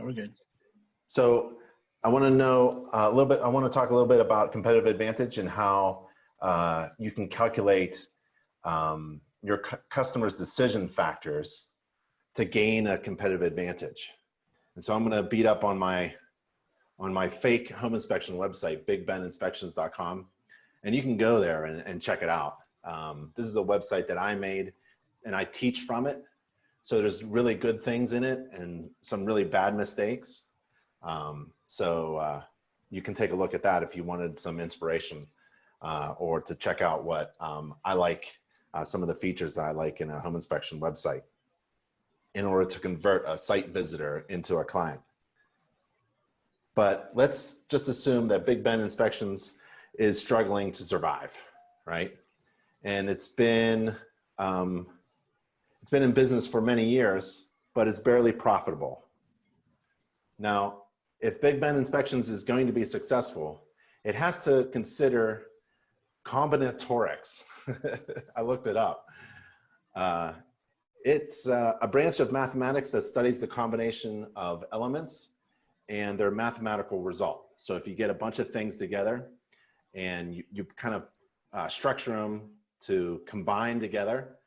Yeah, we're good. So I want to know a little bit, I want to talk a little bit about competitive advantage and how you can calculate your customers' decision factors to gain a competitive advantage. And so I'm going to beat up on my fake home inspection website, bigbeninspections.com, and you can go there and check it out. This is a website that I made and I teach from it. So there's really good things in it and some really bad mistakes. You can take a look at that if you wanted some inspiration or to check out what I like, some of the features that I like in a home inspection website in order to convert a site visitor into a client. But let's just assume that Big Ben Inspections is struggling to survive, right? And it's been in business for many years, but it's barely profitable. Now, if Big Ben Inspections is going to be successful, it has to consider combinatorics. I looked it up. It's a branch of mathematics that studies the combination of elements and their mathematical result. So if you get a bunch of things together and you kind of structure them to combine together,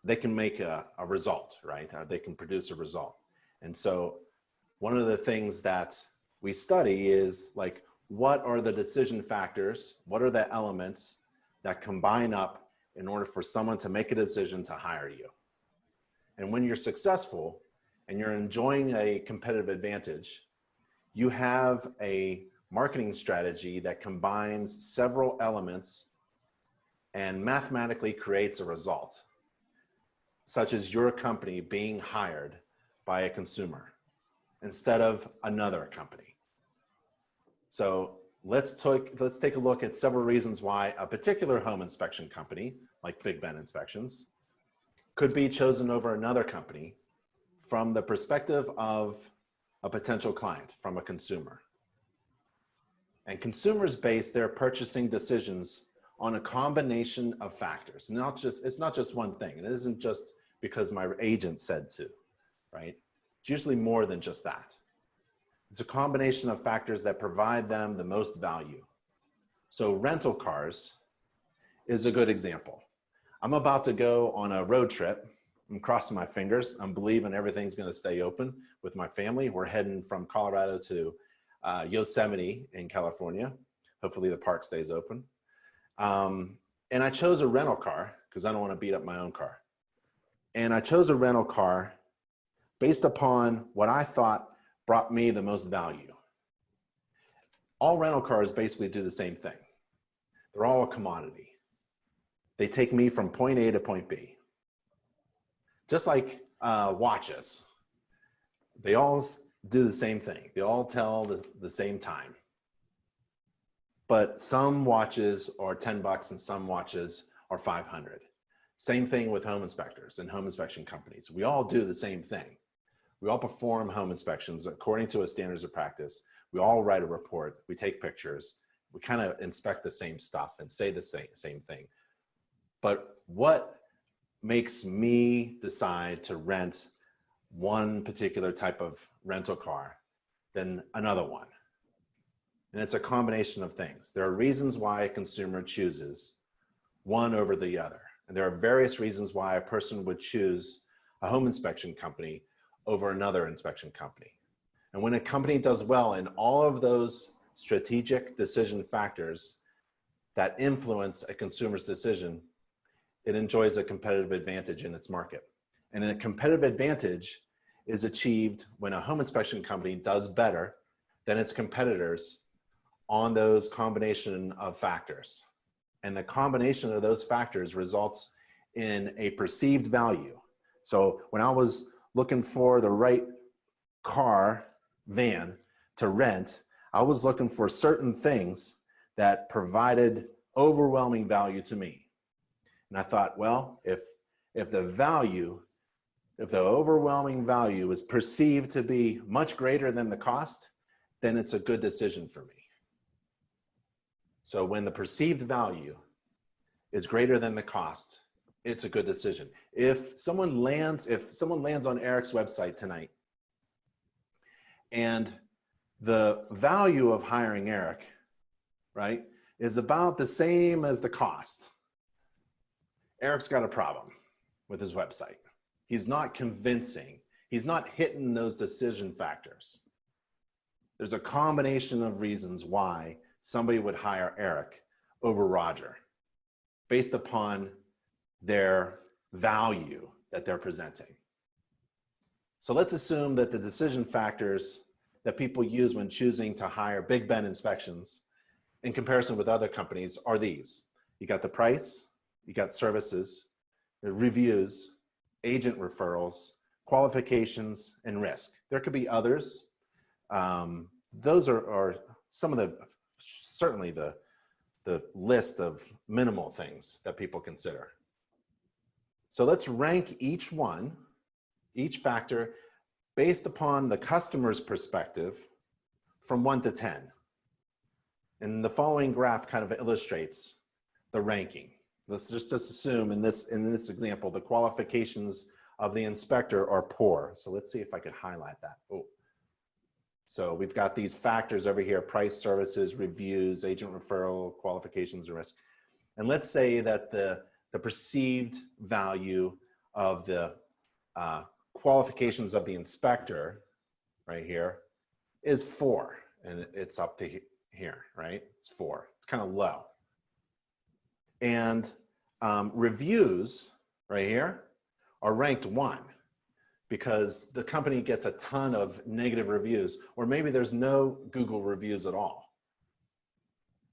they can make a result, right? They can produce a result. And so one of the things that we study is like, what are the decision factors? What are the elements that combine up in order for someone to make a decision to hire you? And when you're successful and you're enjoying a competitive advantage, you have a marketing strategy that combines several elements and mathematically creates a result, such as your company being hired by a consumer instead of another company. So let's take a look at several reasons why a particular home inspection company, like Big Ben Inspections, could be chosen over another company from the perspective of a potential client, from a consumer. And consumers base their purchasing decisions on a combination of factors. It's not just one thing. It isn't just because my agent said to, right? It's usually more than just that. It's a combination of factors that provide them the most value. So rental cars is a good example. I'm about to go on a road trip. I'm crossing my fingers. I'm believing everything's going to stay open with my family. We're heading from Colorado to Yosemite in California. Hopefully the park stays open. And I chose a rental car because I don't want to beat up my own car. And I chose a rental car based upon what I thought brought me the most value. All rental cars basically do the same thing. They're all a commodity. They take me from point A to point B. Just like watches. They all do the same thing. They all tell the same time. But some watches are $10 and some watches are $500. Same thing with home inspectors and home inspection companies. We all do the same thing. We all perform home inspections according to a standards of practice. We all write a report. We take pictures. We kind of inspect the same stuff and say the same thing. But what makes me decide to rent one particular type of rental car than another one? And it's a combination of things. There are reasons why a consumer chooses one over the other. And there are various reasons why a person would choose a home inspection company over another inspection company. And when a company does well in all of those strategic decision factors that influence a consumer's decision, it enjoys a competitive advantage in its market. And a competitive advantage is achieved when a home inspection company does better than its competitors on those combination of factors. And the combination of those factors results in a perceived value. So when I was looking for the right van to rent, I was looking for certain things that provided overwhelming value to me. And I thought, well, if the overwhelming value is perceived to be much greater than the cost, then it's a good decision for me. So when the perceived value is greater than the cost, it's a good decision. If someone lands on Eric's website tonight And the value of hiring Eric, right, is about the same as the cost. Eric's got a problem with his website. He's not convincing. He's not hitting those decision factors. There's a combination of reasons why somebody would hire Eric over Roger based upon their value that they're presenting. So let's assume that the decision factors that people use when choosing to hire Big Ben Inspections in comparison with other companies are these. You got the price, you got services, reviews, agent referrals, qualifications, and risk. There could be others. Those are some of the, certainly the list of minimal things that people consider. So let's rank each one, each factor, based upon the customer's perspective from 1 to 10. And the following graph kind of illustrates the ranking. Let's just assume in this example, the qualifications of the inspector are poor. So let's see if I could highlight that. Oh. So we've got these factors over here: price, services, reviews, agent referral, qualifications, and risk. And let's say that the perceived value of the qualifications of the inspector right here is 4, and it's up to here, right? It's 4. It's kind of low. And reviews right here are ranked 1 because the company gets a ton of negative reviews, or maybe there's no Google reviews at all.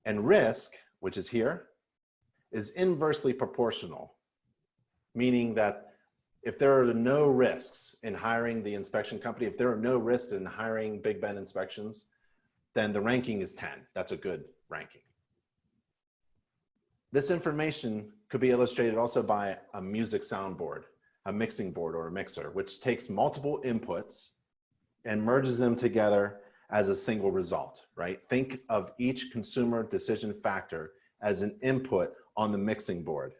And risk, which is here, is inversely proportional, meaning that if there are no risks in hiring the inspection company, if there are no risks in hiring Big Ben Inspections, then the ranking is 10. That's a good ranking. This information could be illustrated also by a music soundboard, a mixing board, or a mixer, which takes multiple inputs and merges them together as a single result, right? Think of each consumer decision factor as an input on the mixing board.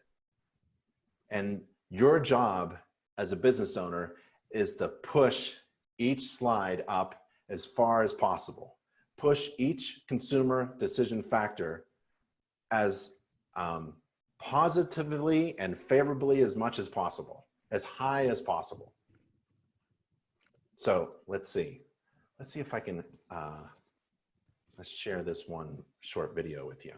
And your job as a business owner is to push each slide up as far as possible. Push each consumer decision factor as positively and favorably as much as possible, as high as possible. So let's see if I can, let's share this one short video with you.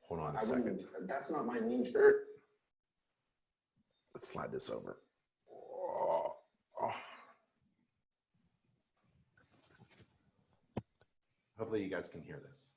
Hold on a second. That's not my knee shirt. Let's slide this over. Hopefully you guys can hear this.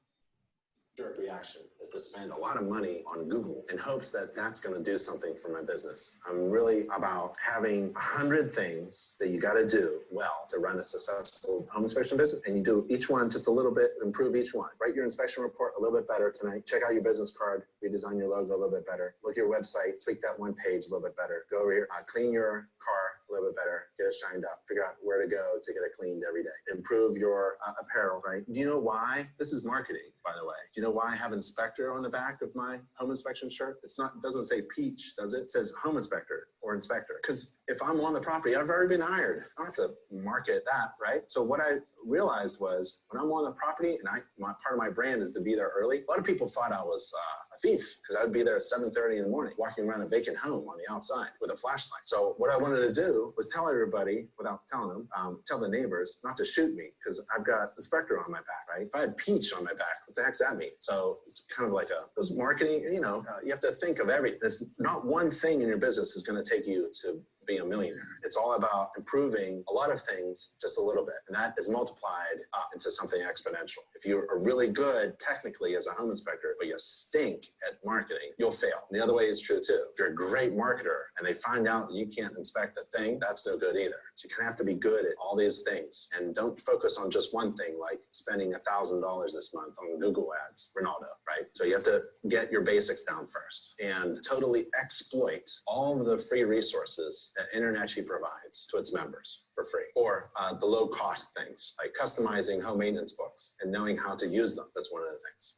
Reaction is to spend a lot of money on Google in hopes that that's going to do something for my business. I'm really about having 100 things that you got to do well to run a successful home inspection business, and you do each one just a little bit, improve each one. Write your inspection report a little bit better tonight. Check out your business card, redesign your logo a little bit better. Look at your website, tweak that one page a little bit better. Go over here, clean your car a little bit better, get it shined up, figure out where to go to get it cleaned every day. Improve your apparel, right? Do you know why? This is marketing, by the way. Do you know why I have inspector on the back of my home inspection shirt? It doesn't say peach, does it? It says home inspector or inspector. Because if I'm on the property, I've already been hired. I don't have to market that, right? So what I realized was when I'm on the property, and part of my brand is to be there early. A lot of people thought I was a thief because I would be there at 7:30 in the morning, walking around a vacant home on the outside with a flashlight. So what I wanted to do was tell everybody, without telling them, tell the neighbors not to shoot me because I've got inspector on my back, right? If I had peach on my back, what the heck's that mean? So it's kind of like this marketing, you have to think of everything. It's not one thing in your business is going to take you to be a millionaire. It's all about improving a lot of things just a little bit, and that is multiplied into something exponential. If you are really good technically as a home inspector, but you stink at marketing, you'll fail. And the other way is true too. If you're a great marketer and they find out that you can't inspect the thing, that's no good either. So you kind of have to be good at all these things, and don't focus on just one thing, like spending $1,000 this month on Google ads, Ronaldo, right? So you have to get your basics down first and totally exploit all of the free resources that InterNACHI provides to its members for free, or the low cost things like customizing home maintenance books and knowing how to use them. That's one of the things.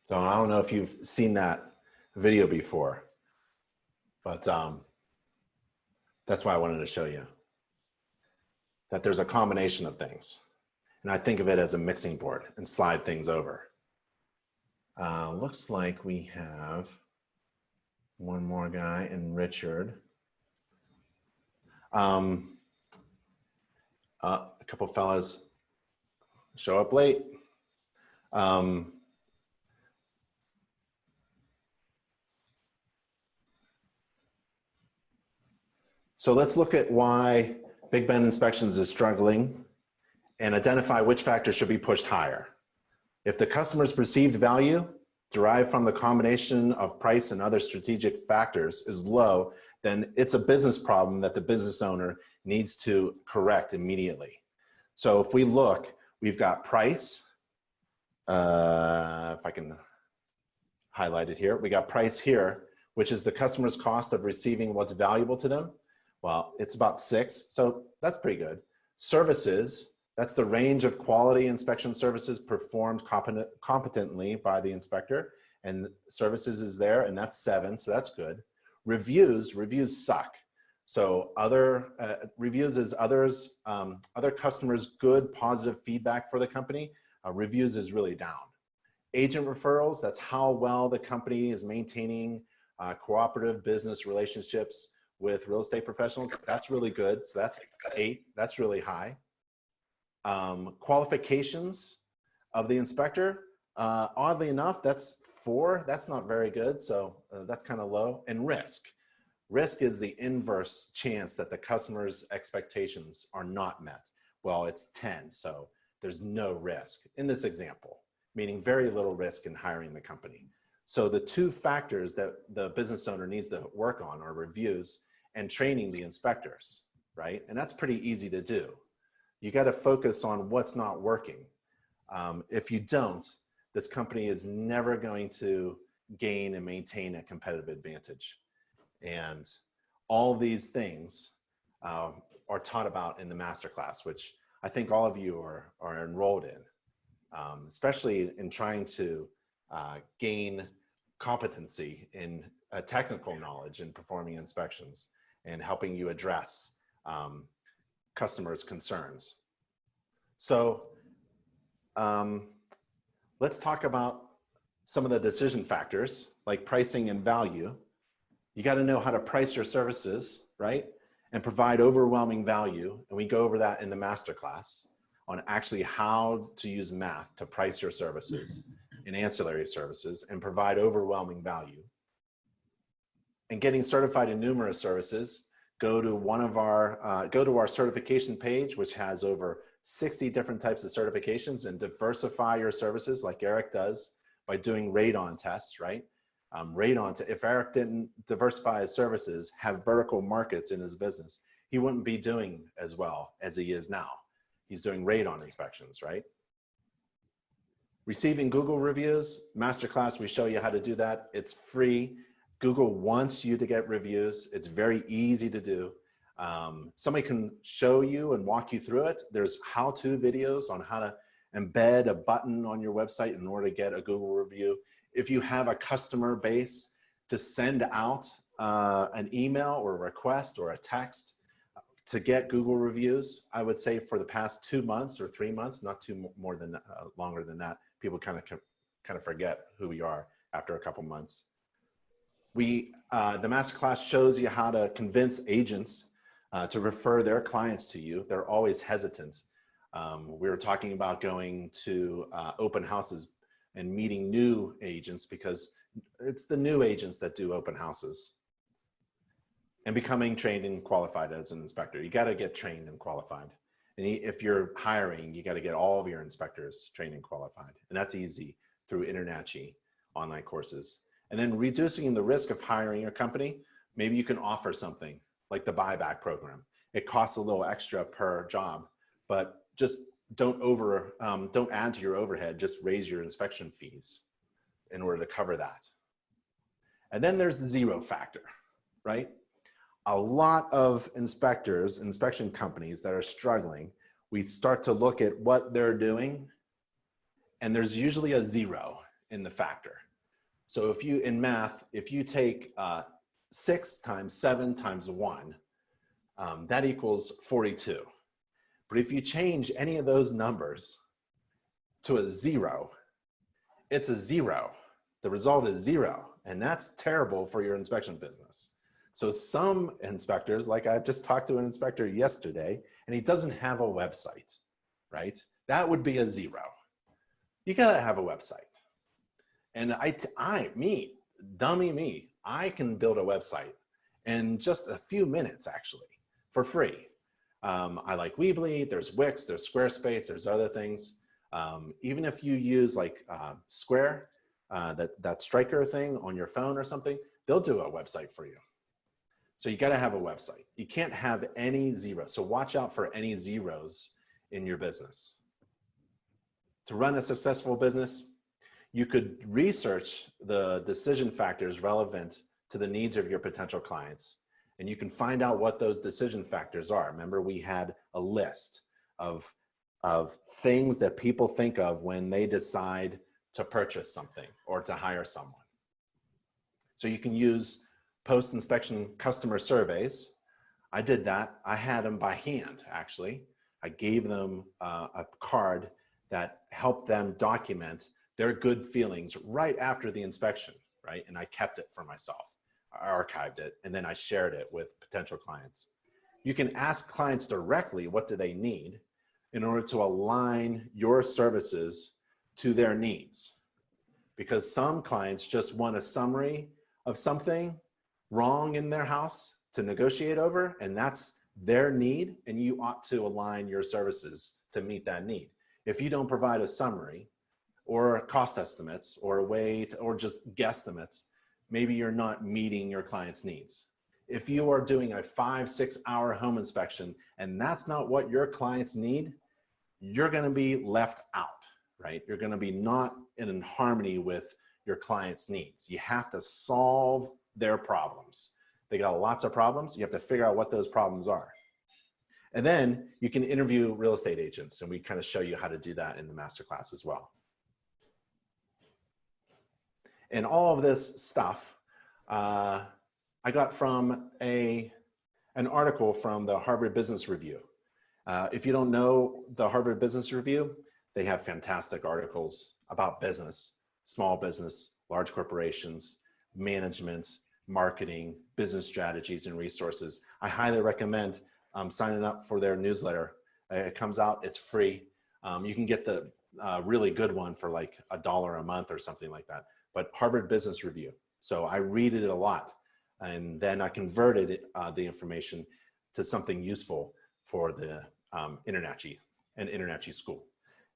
So I don't know if you've seen that video before, but that's why I wanted to show you that there's a combination of things. And I think of it as a mixing board and slide things over. Looks like we have one more guy in Richard. A couple fellas show up late. So let's look at why Big Ben Inspections is struggling and identify which factors should be pushed higher. If the customer's perceived value derived from the combination of price and other strategic factors is low, then it's a business problem that the business owner needs to correct immediately. So if we look, we've got price. If I can highlight it here, we got price here, which is the customer's cost of receiving what's valuable to them. Well, it's about 6, so that's pretty good. Services, that's the range of quality inspection services performed competently by the inspector, and services is there, and that's 7, so that's good. Reviews suck. So other reviews is others, other customers' good, positive feedback for the company. Reviews is really down. Agent referrals, that's how well the company is maintaining cooperative business relationships with real estate professionals. That's really good. So that's 8, that's really high. Qualifications of the inspector, oddly enough, that's 4. That's not very good. So that's kind of low. And risk. Risk is the inverse chance that the customer's expectations are not met. Well, it's 10. So there's no risk in this example, meaning very little risk in hiring the company. So the 2 factors that the business owner needs to work on are reviews and training the inspectors, right? And that's pretty easy to do. You got to focus on what's not working. If you don't, this company is never going to gain and maintain a competitive advantage. And all these things are taught about in the masterclass, which I think all of you are enrolled in, especially in trying to gain competency in technical knowledge in performing inspections and helping you address customers' concerns. So let's talk about some of the decision factors like pricing and value. You got to know how to price your services, right? And provide overwhelming value. And we go over that in the masterclass on actually how to use math to price your services and ancillary services and provide overwhelming value. And getting certified in numerous services, go to our certification page, which has over 60 different types of certifications, and diversify your services like Eric does by doing radon tests, right? If Eric didn't diversify his services, have vertical markets in his business, he wouldn't be doing as well as he is now. He's doing radon inspections, right? Receiving Google reviews, masterclass, we show you how to do that. It's free. Google wants you to get reviews. It's very easy to do. Somebody can show you and walk you through it. There's how-to videos on how to embed a button on your website in order to get a Google review. If you have a customer base, to send out an email or a request or a text to get Google reviews, I would say for the past 2 months or 3 months, not more than longer than that. People kind of forget who we are after a couple months. The masterclass shows you how to convince agents to refer their clients to you. They're always hesitant. We were talking about going to open houses and meeting new agents because it's the new agents that do open houses. And becoming trained and qualified as an inspector. You got to get trained and qualified. And if you're hiring, you got to get all of your inspectors trained and qualified. And that's easy through InterNACHI online courses. And then reducing the risk of hiring a company, maybe you can offer something like the buyback program. It costs a little extra per job, but just don't add to your overhead, just raise your inspection fees in order to cover that. And then there's the 0 factor, right? A lot of inspection companies that are struggling, we start to look at what they're doing, and there's usually a 0 in the factor. So if you, in math, if you take 6 times 7 times 1, that equals 42. But if you change any of those numbers to a 0, it's a 0. The result is 0. And that's terrible for your inspection business. So some inspectors, like I just talked to an inspector yesterday, and he doesn't have a website, right? That would be a 0. You gotta have a website. And dummy me, I can build a website in just a few minutes, actually, for free. I like Weebly, there's Wix, there's Squarespace, there's other things. Even if you use like Square, that Striker thing on your phone or something, they'll do a website for you. So you got to have a website. You can't have any zeros. So watch out for any zeros in your business. To run a successful business, you could research the decision factors relevant to the needs of your potential clients. And you can find out what those decision factors are. Remember, we had a list of things that people think of when they decide to purchase something or to hire someone. So you can use post-inspection customer surveys. I did that. I had them by hand, actually. I gave them a card that helped them document their good feelings right after the inspection, right? And I kept it for myself. I archived it, and then I shared it with potential clients. You can ask clients directly what do they need in order to align your services to their needs. Because some clients just want a summary of something wrong in their house to negotiate over, and that's their need, and you ought to align your services to meet that need. If you don't provide a summary or cost estimates or a way to, or just guesstimates, maybe you're not meeting your client's needs. If you are doing a 5-6 hour home inspection and that's not what your clients need, you're gonna be left out, right? You're gonna be not in harmony with your client's needs. You have to solve their problems. They got lots of problems. You have to figure out what those problems are. And then you can interview real estate agents, and we kind of show you how to do that in the masterclass as well. And all of this stuff, I got from an article from the Harvard Business Review. If you don't know the Harvard Business Review, they have fantastic articles about business, small business, large corporations, management, marketing, business strategies, and resources. I highly recommend signing up for their newsletter. It comes out, it's free. You can get the really good one for like $1 a month or something like that. But Harvard Business Review. So I read it a lot, and then I converted the information to something useful for the InterNACHI and InterNACHI School.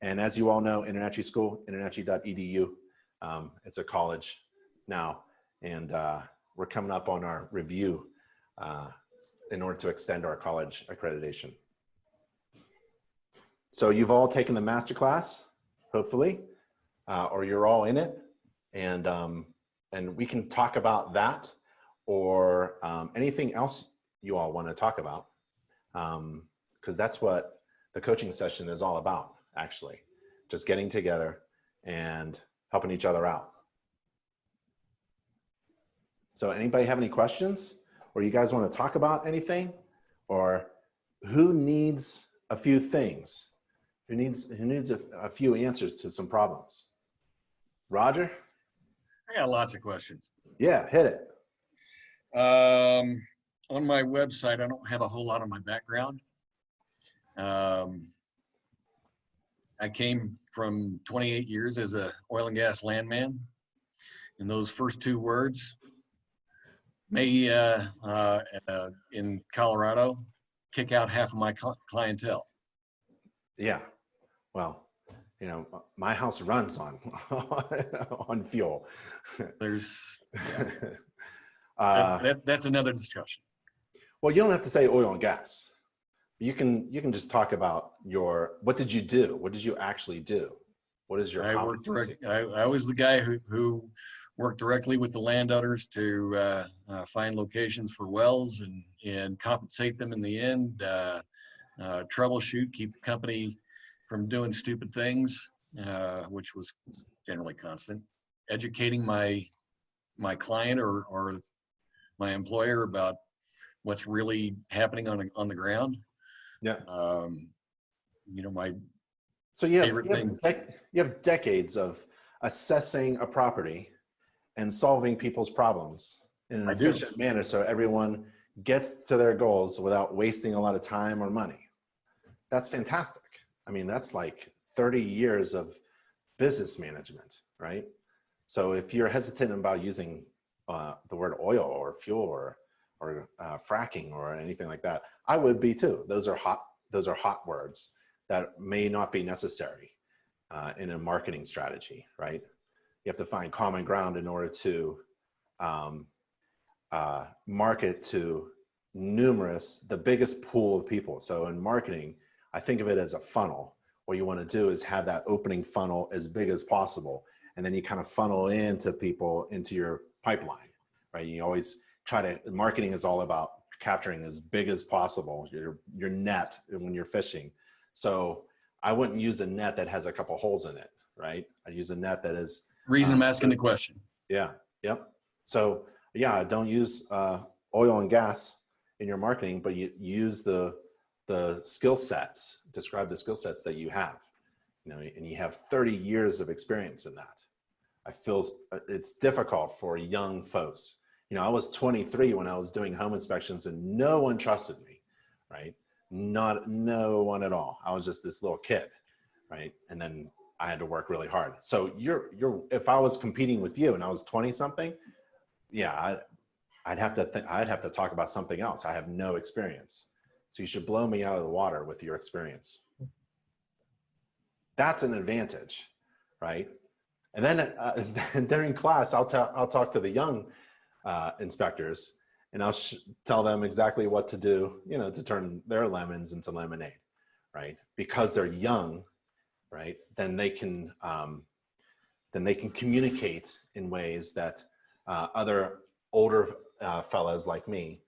And as you all know, InterNACHI School, internachi.edu, it's a college now, and we're coming up on our review in order to extend our college accreditation. So you've all taken the masterclass, hopefully, or you're all in it, and we can talk about that or anything else you all want to talk about, because that's what the coaching session is all about, actually, just getting together and helping each other out. So anybody have any questions, or you guys want to talk about anything, or who needs a few things? Who needs a few answers to some problems? Roger? I got lots of questions. Yeah, hit it. On my website, I don't have a whole lot of my background. I came from 28 years as a oil and gas landman. And those first two words may, in Colorado, kick out half of my clientele. Yeah, well, you know, my house runs on on fuel. There's yeah. That's another discussion. Well, you don't have to say oil and gas. You can just talk about what did you do? What did you actually do? What is your hobby? I was the guy who worked directly with the landowners to find locations for wells and compensate them in the end, troubleshoot, keep the company from doing stupid things, which was generally constant, educating my my client or my employer about what's really happening on the ground. Yeah. You know, my So favorite thing. you have decades of assessing a property and solving people's problems in an efficient manner so everyone gets to their goals without wasting a lot of time or money. That's fantastic. I mean, that's like 30 years of business management, right? So if you're hesitant about using the word oil or fuel or fracking or anything like that, I would be too. Those are hot words that may not be necessary in a marketing strategy, right? You have to find common ground in order to market to the biggest pool of people. So in marketing, I think of it as a funnel. What you want to do is have that opening funnel as big as possible. And then you kind of funnel into people into your pipeline, right? You always marketing is all about capturing as big as possible your net when you're fishing. So I wouldn't use a net that has a couple holes in it, right? I'd use a net that is. Reason I'm asking the question. Yeah, yep. So yeah, don't use oil and gas in your marketing, but you use the skill sets, describe the skill sets that you have, you know, and you have 30 years of experience in that. I feel it's difficult for young folks. You know, I was 23 when I was doing home inspections and no one trusted me, right? No one at all. I was just this little kid, right? And then I had to work really hard. So if I was competing with you and I was 20 something, yeah, I'd have to talk about something else. I have no experience. So you should blow me out of the water with your experience. That's an advantage, right? And then during class, I'll talk to the young inspectors, and I'll tell them exactly what to do, you know, to turn their lemons into lemonade, right? Because they're young, right? Then they can communicate in ways that other older fellas like me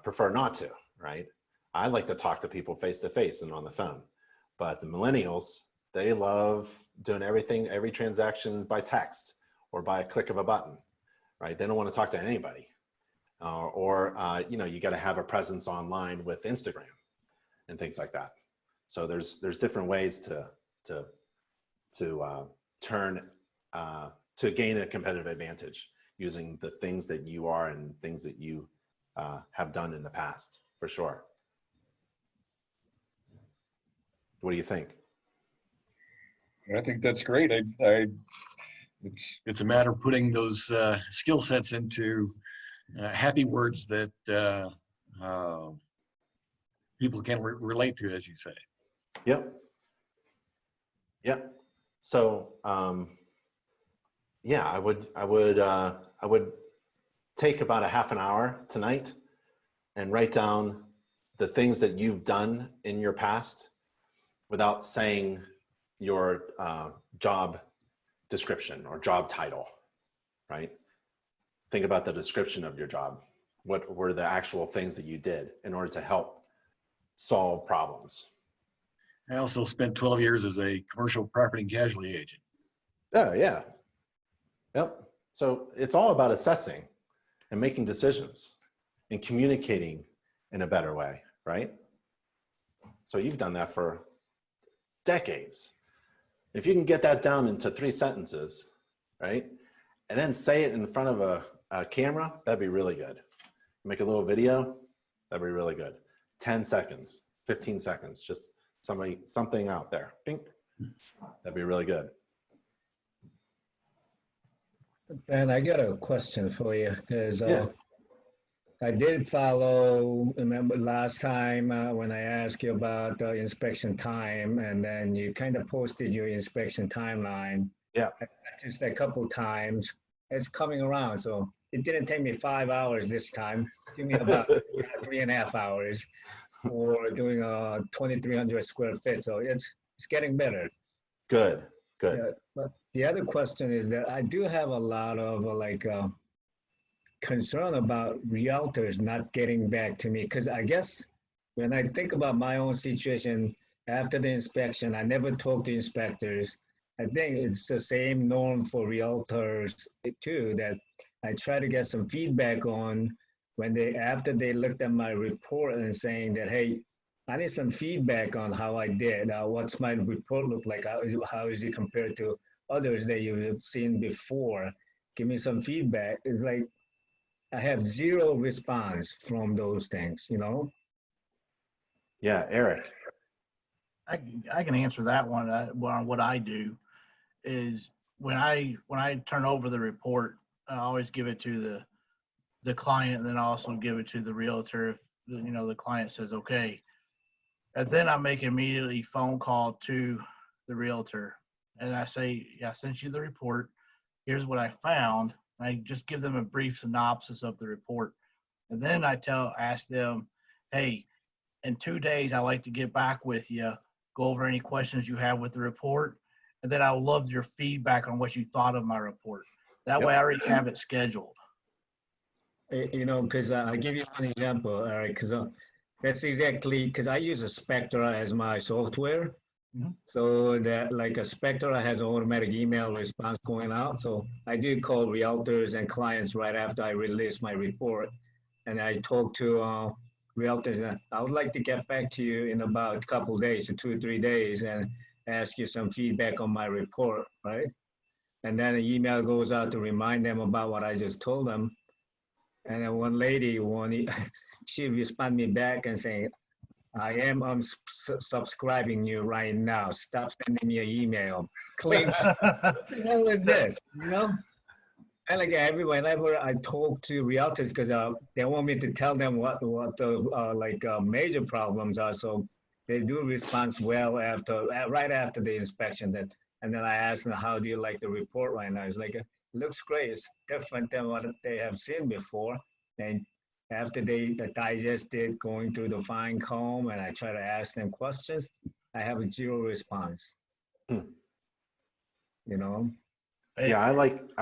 prefer not to, right? I like to talk to people face to face and on the phone, but the millennials, they love doing every transaction by text or by a click of a button, right? They don't want to talk to anybody. You know, you got to have a presence online with Instagram and things like that. So there's different ways to gain a competitive advantage using the things that you are and things that you have done in the past, for sure. What do you think? I think that's great. It's a matter of putting those skill sets into happy words that people can relate to, as you say. Yep. So yeah, I would take about a half an hour tonight and write down the things that you've done in your past without saying your job description or job title, right? Think about the description of your job. What were the actual things that you did in order to help solve problems? I also spent 12 years as a commercial property and casualty agent. Oh, yeah. Yep. So it's all about assessing and making decisions and communicating in a better way, right? So you've done that for decades. If you can get that down into 3 sentences, right? And then say it in front of a camera, that'd be really good. Make a little video, that'd be really good. 10 seconds, 15 seconds, just something out there. Bing. That'd be really good. Ben, I got a question for you because Yeah. I did follow, remember last time when I asked you about inspection time, and then you kind of posted your inspection timeline. Yeah. Just a couple times. It's coming around, so it didn't take me 5 hours this time. It took me about 3.5 hours for doing a 2,300 square feet. So it's getting better. Good. Yeah, but the other question is that I do have a lot of concern about realtors not getting back to me, because I guess when I think about my own situation after the inspection, I never talked to inspectors. I think it's the same norm for realtors too, that I try to get some feedback on when after they looked at my report and saying that, hey, I need some feedback on how I did. What's my report look like? How is it compared to others that you've seen before? Give me some feedback. It's like I have zero response from those things, you know? Yeah, Eric. I can answer that one. What I do is when I turn over the report, I always give it to the client, and then also give it to the realtor if the client says okay. And then I make immediately phone call to the realtor, and I say, yeah, I sent you the report. Here's what I found. And I just give them a brief synopsis of the report, and then I ask them, hey, in 2 days I'd like to get back with you, go over any questions you have with the report, and then I would love your feedback on what you thought of my report. That way I already have it scheduled. You know, because I'll give you one example, Eric, because that's exactly, because I use a Spectra as my software. Mhm. So that like a Spectra has automatic email response going out. So I do call realtors and clients right after I release my report. And I talk to realtors, and I would like to get back to you in about a couple of days, or 2 or 3 days, and ask you some feedback on my report, right? And then an email goes out to remind them about what I just told them. And then one lady, she responded me back and saying, I am subscribing you right now. Stop sending me an email. Click. What the hell is this? You know? And like whenever I talk to realtors, because they want me to tell them what the major problems are, so they do respond well right after the inspection. And then I ask them, how do you like the report right now? It's like, it looks great. It's different than what they have seen before. And after they digest it, going through the fine comb, and I try to ask them questions, I have a zero response. You know? Yeah, I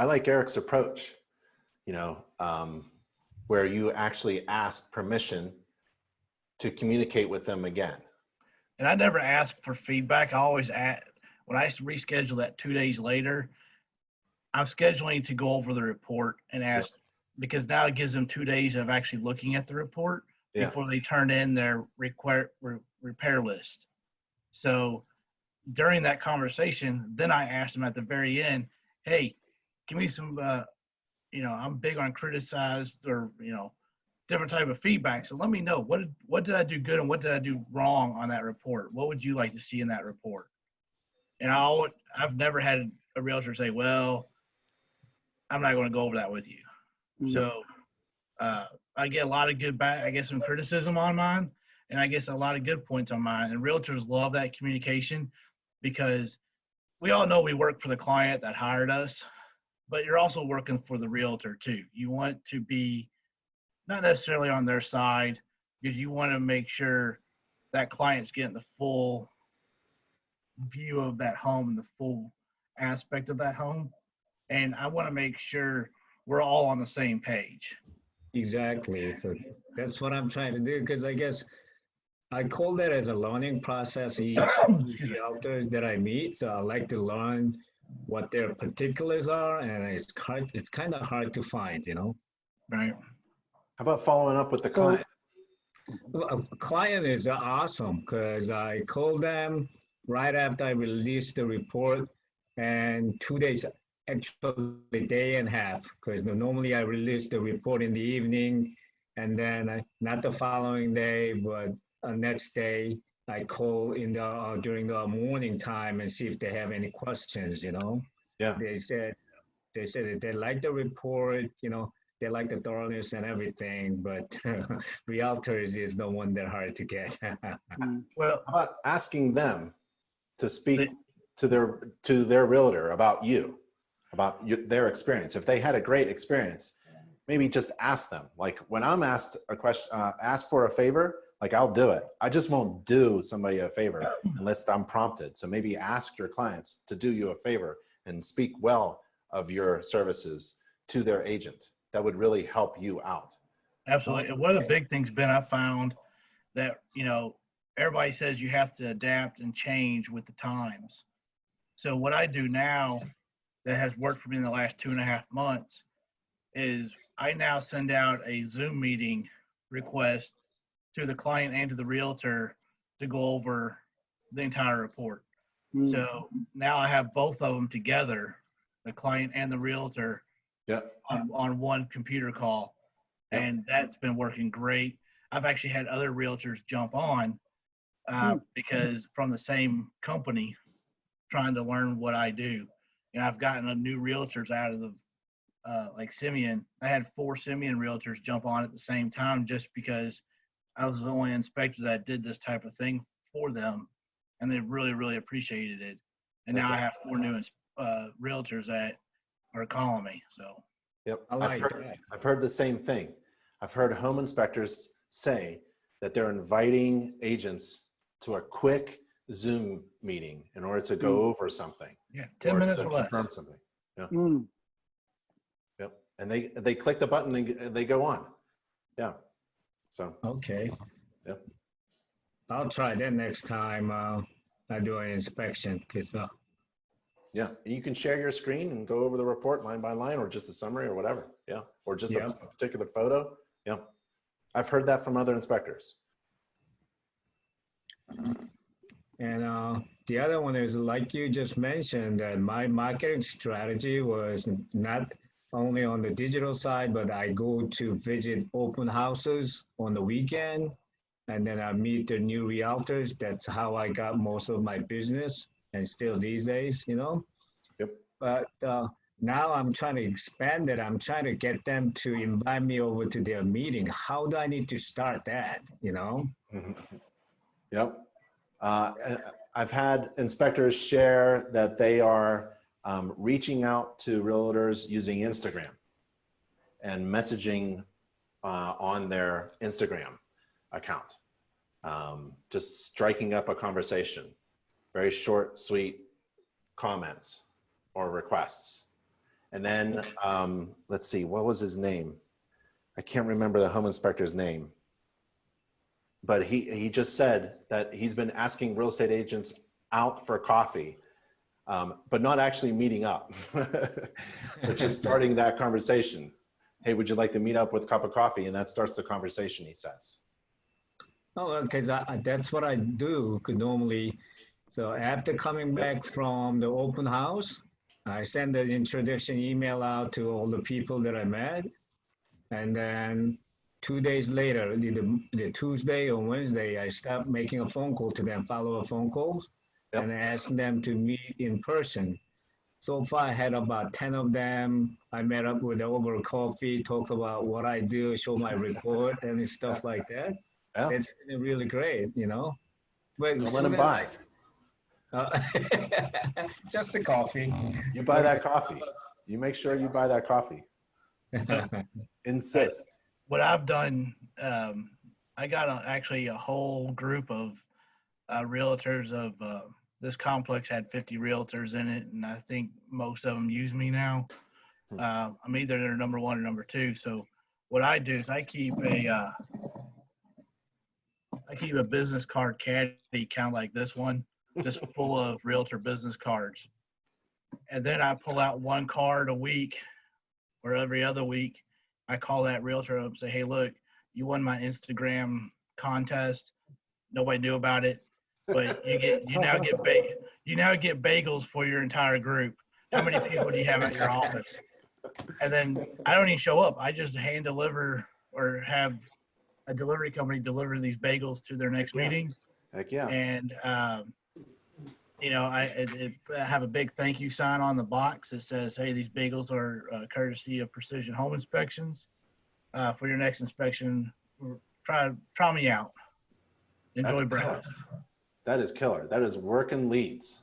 like Eric's approach, where you actually ask permission to communicate with them again. And I never ask for feedback. I always ask, when I reschedule that 2 days later, I'm scheduling to go over the report and ask, because now it gives them 2 days of actually looking at the report before they turn in their repair list. So during that conversation, then I asked them at the very end, hey, give me some, I'm big on criticized or, different type of feedback. So let me know, what did I do good and what did I do wrong on that report? What would you like to see in that report? And I've never had a realtor say, well, I'm not going to go over that with you. Mm-hmm. So I get a lot of I get some criticism on mine, and I get a lot of good points on mine. And realtors love that communication, because we all know we work for the client that hired us, but you're also working for the realtor too. You want to be not necessarily on their side, because you want to make sure that client's getting the full view of that home and the full aspect of that home. And I want to make sure we're all on the same page. Exactly. So that's what I'm trying to do, because I guess I call that as a learning process each realtors that I meet. So I like to learn what their particulars are, and it's kind of hard to find, Right. How about following up with the client? A client is awesome, because I call them right after I release the report, and 2 days, actually day and a half, because normally I release the report in the evening, and then not the following day, but next day I call during the morning time and see if they have any questions. Yeah. They said that they like the report, they like the thoroughness and everything, but realtors is the one that hard to get. Well, how about asking them to speak to their realtor about you, about their experience? If they had a great experience, maybe just ask them. Like when I'm asked a question, ask for a favor, like I'll do it. I just won't do somebody a favor unless I'm prompted. So maybe ask your clients to do you a favor and speak well of your services to their agent. That would really help you out. Absolutely. And one of the big things, Ben, I found that, everybody says you have to adapt and change with the times. So what I do now that has worked for me in the last 2.5 months is I now send out a Zoom meeting request to the client and to the realtor to go over the entire report. So now I have both of them together, the client and the realtor, Yep. on one computer call. Yep. And that's been working great. I've actually had other realtors jump on because from the same company trying to learn what I do. And I've gotten a new realtors out of the like Simeon. I had 4 Simeon realtors jump on at the same time just because I was the only inspector that did this type of thing for them, and they really, really appreciated it. And now I have 4 new realtors that are calling me. So, Yep. I like that. I've heard the same thing. I've heard home inspectors say that they're inviting agents to a quick Zoom meeting in order to go over something. yeah, 10 minutes or less. Confirm something. Yeah. Yep. And they click the button and they go on. Yeah. So. Okay. Yep. I'll try that next time I do an inspection. Cause Yeah, and you can share your screen and go over the report line by line, or just a summary or whatever. Yeah, or just a particular photo. Yeah, I've heard that from other inspectors. and the other one is like you just mentioned that my marketing strategy was not only on the digital side, but I go to visit open houses on the weekend, and then I meet the new realtors. That's how I got most of my business, and still these days, you know. Yep. But now I'm trying to expand it. I'm trying to get them to invite me over to their meeting. How do I need to start that, you know? Yep. I've had inspectors share that they are reaching out to realtors using Instagram and messaging on their Instagram account, just striking up a conversation, very short, sweet comments or requests. And then let's see, what was his name? I can't remember the home inspector's name, but he just said that he's been asking real estate agents out for coffee, but not actually meeting up, but just starting that conversation. Hey, would you like to meet up with a cup of coffee? And that starts the conversation, he says. Oh, because that's what I do normally. So after coming back from the open house, I send an introduction email out to all the people that I met. And then 2 days later, the Tuesday or Wednesday, I start making a phone call to them, follow-up phone calls, and ask them to meet in person. So far, I had about 10 of them. I met up with them over coffee, talk about what I do, show my report and stuff like that. Yeah. It's been really great, you know. But Don't let them buy. Just the coffee. You buy that coffee. You make sure you buy that coffee. Insist. What I've done, I got actually a whole group of realtors of this complex had 50 realtors in it, and I think most of them use me now. I'm either their number 1 or number 2. So what I do is I keep a business card caddy kind of like this one, just full of realtor business cards. And then I pull out 1 card a week or every other week. I call that realtor up and say, hey, look, you won my Instagram contest. Nobody knew about it, but you now get bagels for your entire group. How many people do you have at your office? And then I don't even show up. I just hand deliver or have a delivery company deliver these bagels to their next meeting. Heck yeah. And you know, I have a big thank you sign on the box that says, hey, these bagels are courtesy of Precision Home Inspections. For your next inspection, try me out. Enjoy breakfast. That is killer. That is working leads.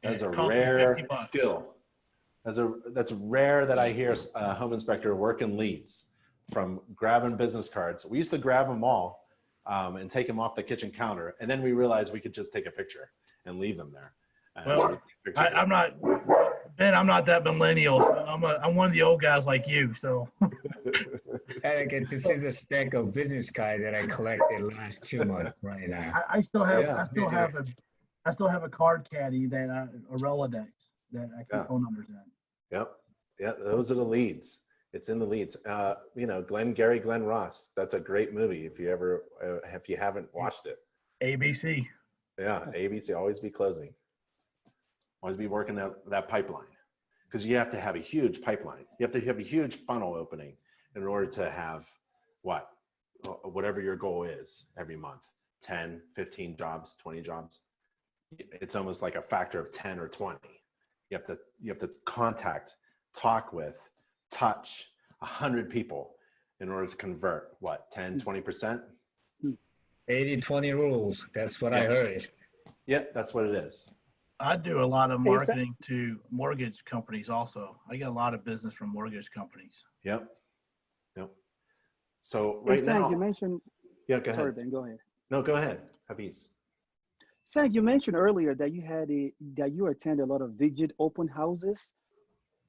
That's a It costs me rare $50. skill. That's rare that I hear a home inspector working leads from grabbing business cards. We used to grab them all and take them off the kitchen counter. And then we realized we could just take a picture and leave them there. Well, I'm not, Ben, I'm not that millennial. I'm one of the old guys like you. So. This is a stack of business cards that I collected last 2 months right now. I still have I still have a card caddy that a Rolodex that I Yeah. keep phone numbers in. Yep. Yeah, those are the leads. It's in the leads. You know, Glenn Ross. That's a great movie. If you haven't watched it. ABC. Yeah, ABC. Always be closing. Always be working that pipeline, because you have to have a huge pipeline. You have to have a huge funnel opening in order to have whatever your goal is every month. 10, 15 jobs, 20 jobs. It's almost like a factor of 10 or 20. You have to contact, talk with, touch 100 people in order to convert 10, 20%? 80-20 rules. That's what I heard. Yeah, that's what it is. I do a lot of Hey, marketing to mortgage companies also. I get a lot of business from mortgage companies. Yep. So Hey, right now, you mentioned. yeah, go Sorry, ahead. Ben. Go ahead. No, go ahead. Hafiz. Sang, you mentioned earlier that you attend a lot of Vigid open houses.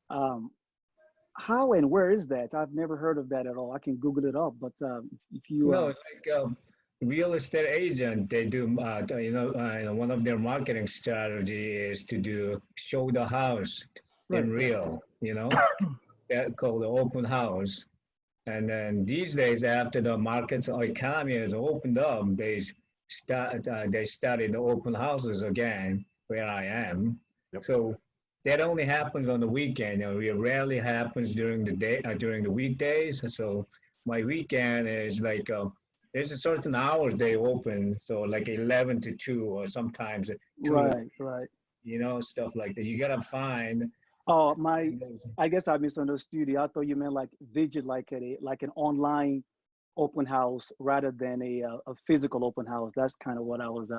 How and where is that? I've never heard of that at all. I can Google it up, but if you No, like real estate agent, they do, one of their marketing strategy is to show the house in real, that called the open house. And then these days, after the markets or economy has opened up, they started the open houses again where I am. Yep. So that only happens on the weekend. It rarely happens during the day, during the weekdays. So my weekend is like there's a certain hours they open, so like 11 to 2, or sometimes 2, right. stuff like that. You gotta find. Oh, I guess I misunderstood you. I thought you meant like Vigid, like an online open house rather than a physical open house. That's kind of what I was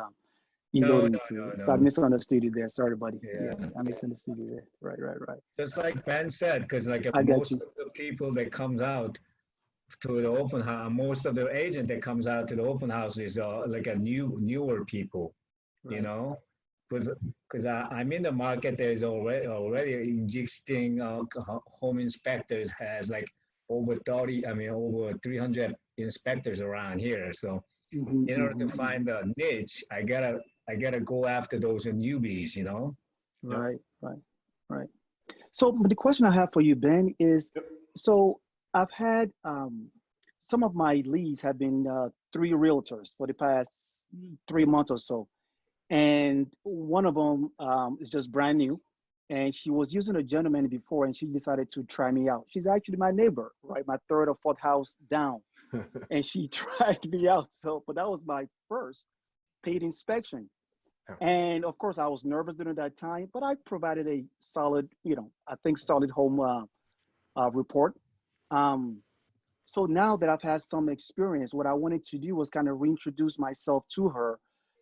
alluding to. So I misunderstood you there. Sorry, buddy. Yeah, I misunderstood you there. Right. Just like Ben said, because like most of the people that comes out to the open house, most of the agent that comes out to the open house is like a newer people, because I'm in the market. There's already existing home inspectors has like over 300 inspectors around here. So in order to find a niche, I gotta go after those newbies, Right. So the question I have for you, Ben, is so I've had some of my leads have been 3 realtors for the past 3 months or so. And one of them is just brand new, and she was using a gentleman before, and she decided to try me out. She's actually my neighbor, right? My 3rd or 4th house down, and she tried me out. But that was my first paid inspection. And of course, I was nervous during that time, but I provided a solid, solid home report. So now that I've had some experience, what I wanted to do was kind of reintroduce myself to her.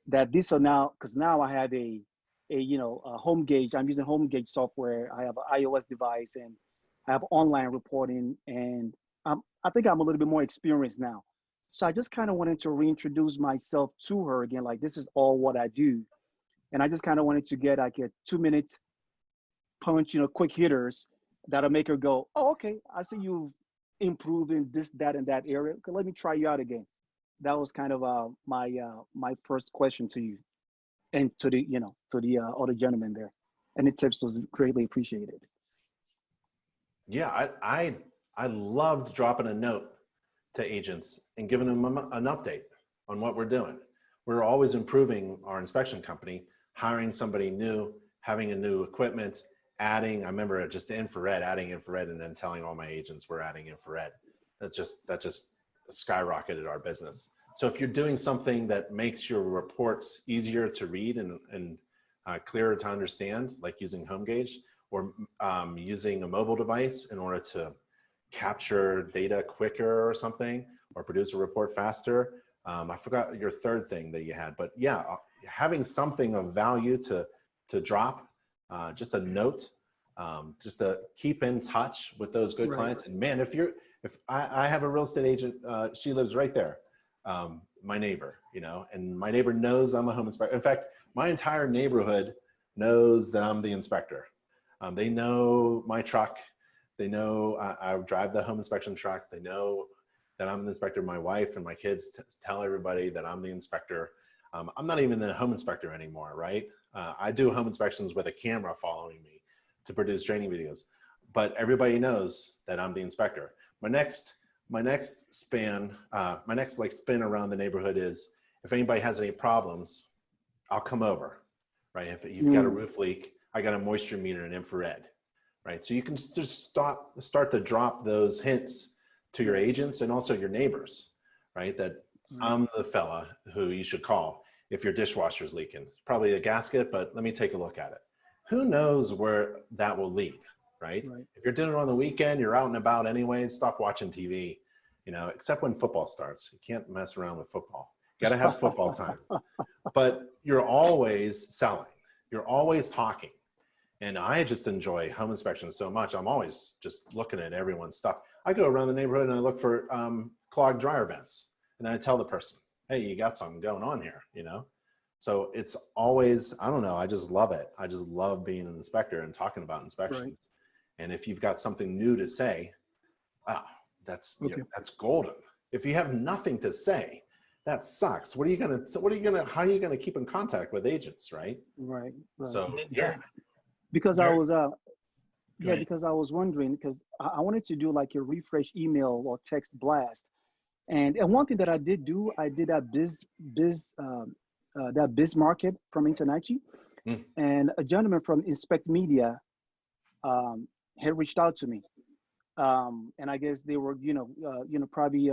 That these are now, because now I have a home gauge. I'm using home gauge software. I have an iOS device, and I have online reporting, and I think I'm a little bit more experienced now. So I just kind of wanted to reintroduce myself to her again. Like, this is all what I do, and I just kind of wanted to get like a 2-minute punch, quick hitters that'll make her go, "Oh, okay, I see you've improved in this, that, and that area. Okay, let me try you out again." That was kind of my first question to you, and to the other gentleman there. And the tips was greatly appreciated. Yeah, I loved dropping a note to agents and giving them an update on what we're doing. We're always improving our inspection company, hiring somebody new, having a new equipment, adding. I remember just adding infrared, and then telling all my agents we're adding infrared. That just skyrocketed our business. So if you're doing something that makes your reports easier to read and clearer to understand, like using home gauge, or using a mobile device in order to capture data quicker or something, or produce a report faster. I forgot your third thing that you had, but yeah, having something of value to drop, just a note, just to keep in touch with those good clients. And man, if I have a real estate agent, she lives right there, my neighbor, and my neighbor knows I'm a home inspector. In fact, my entire neighborhood knows that I'm the inspector. They know my truck. They know I drive the home inspection truck. They know that I'm the inspector. My wife and my kids tell everybody that I'm the inspector. I'm not even a home inspector anymore, right? I do home inspections with a camera following me to produce training videos, but everybody knows that I'm the inspector. My next spin around the neighborhood is if anybody has any problems, I'll come over, right? If you've got a roof leak, I got a moisture meter and infrared, right? So you can just start to drop those hints to your agents and also your neighbors, right? That I'm the fella who you should call if your dishwasher's leaking. It's probably a gasket, but let me take a look at it. Who knows where that will lead, right? If you're doing it on the weekend, you're out and about anyways, stop watching TV, you know, except when football starts. You can't mess around with football. You gotta have football time. But you're always selling. You're always talking. And I just enjoy home inspections so much. I'm always just looking at everyone's stuff. I go around the neighborhood and I look for clogged dryer vents. And then I tell the person, hey, you got something going on here, you know? So it's always, I don't know, I just love it. I just love being an inspector and talking about inspections. And if you've got something new to say, wow, that's golden. If you have nothing to say, that sucks. How are you gonna keep in contact with agents, right? Right. So yeah. Because I was because I was wondering, because I wanted to do like a refresh email or text blast. And one thing that I did do, I did that biz market from InterNACHI, and a gentleman from Inspect Media had reached out to me, and I guess they were probably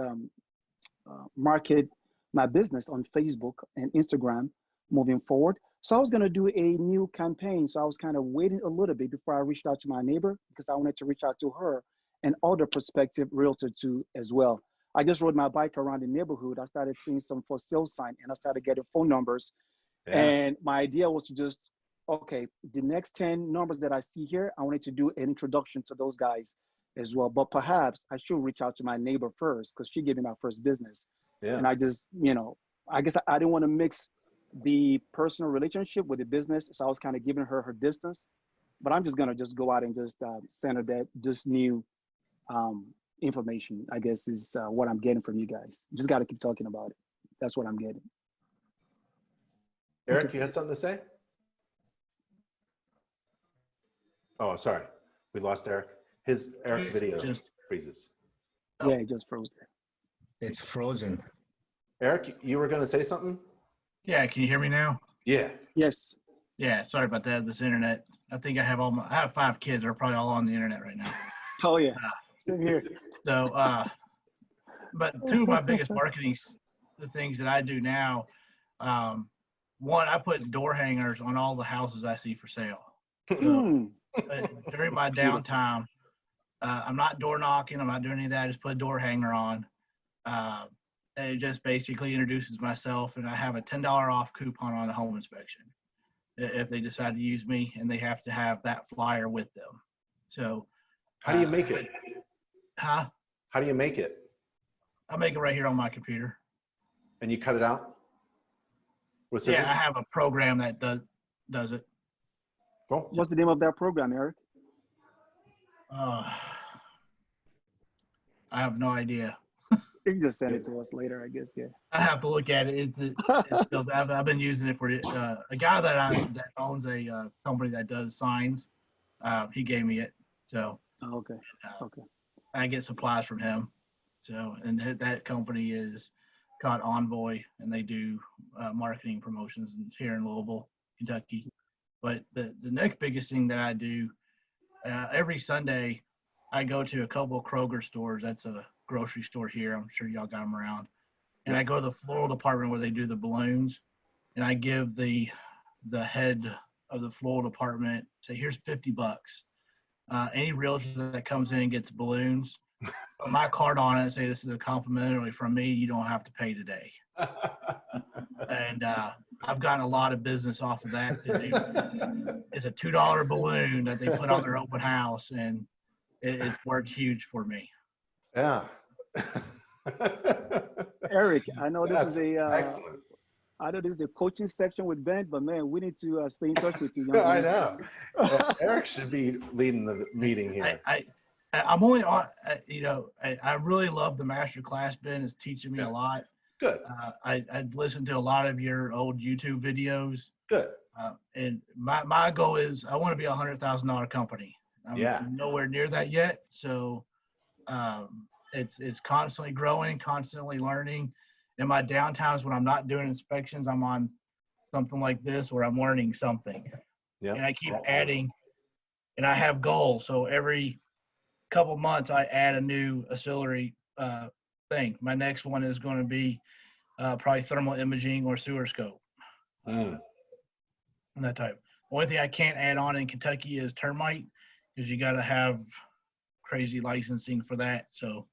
market my business on Facebook and Instagram moving forward. So I was gonna do a new campaign. So I was kind of waiting a little bit before I reached out to my neighbor, because I wanted to reach out to her and other prospective realtor too as well. I just rode my bike around the neighborhood. I started seeing some for sale sign and I started getting phone numbers. And my idea was to just, okay, the next 10 numbers that I see here, I wanted to do an introduction to those guys as well. But perhaps I should reach out to my neighbor first, because she gave me my first business. And I just, I guess I didn't want to mix the personal relationship with the business. So I was kind of giving her distance. But I'm just going to just go out and just send her this new information, I guess, is what I'm getting from you guys. Just got to keep talking about it. That's what I'm getting. Eric, you had something to say? Oh, sorry. We lost Eric. Eric's video just freezes. Yeah, it just froze there. It's frozen. Eric, you were going to say something? Yeah, can you hear me now? Yeah. Yes. Yeah, sorry about that. This internet. I think I have 5 kids that are probably all on the internet right now. Oh yeah. Same here. So, but 2 of my biggest marketing the things that I do now, one, I put door hangers on all the houses I see for sale. So, during my downtime, I'm not door knocking. I'm not doing any of that. I just put a door hanger on. And it just basically introduces myself, and I have a $10 off coupon on a home inspection if they decide to use me, and they have to have that flyer with them. So, how do you make it? Huh? How do you make it? I make it right here on my computer. And you cut it out? With scissors? Yeah, I have a program that does it. Cool. What's the name of that program, Eric? I have no idea. You can just send it to us later, I guess. Yeah. I have to look at it. I've been using it for a guy that owns a company that does signs. He gave me it, so. Okay. Okay. I get supplies from him. So, and that company is called Envoy, and they do marketing promotions here in Louisville, Kentucky. But the next biggest thing that I do, every Sunday, I go to a couple of Kroger stores. That's a grocery store here. I'm sure y'all got them around. And I go to the floral department where they do the balloons, and I give the head of the floral department, say, here's $50. Any realtor that comes in and gets balloons, put my card on it and say, this is a complimentary from me. You don't have to pay today. And I've gotten a lot of business off of that. It's a $2 balloon that they put on their open house, and it's worked huge for me. Yeah. Eric, I know this is excellent. I know this is a coaching section with Ben, but man, we need to stay in touch with you. I know. Eric should be leading the meeting here. I'm only on, I really love the master class. Ben is teaching me a lot. Good. I listened to a lot of your old YouTube videos. Good. And my goal is I want to be $100,000 company. I'm nowhere near that yet. So it's constantly growing, constantly learning. In my downtimes when I'm not doing inspections, I'm on something like this where I'm learning something. Yeah. And I keep adding, and I have goals. So every couple months I add a new auxiliary thing. My next one is going to be probably thermal imaging or sewer scope. That type. The only thing I can't add on in Kentucky is termite, because you got to have crazy licensing for that. So,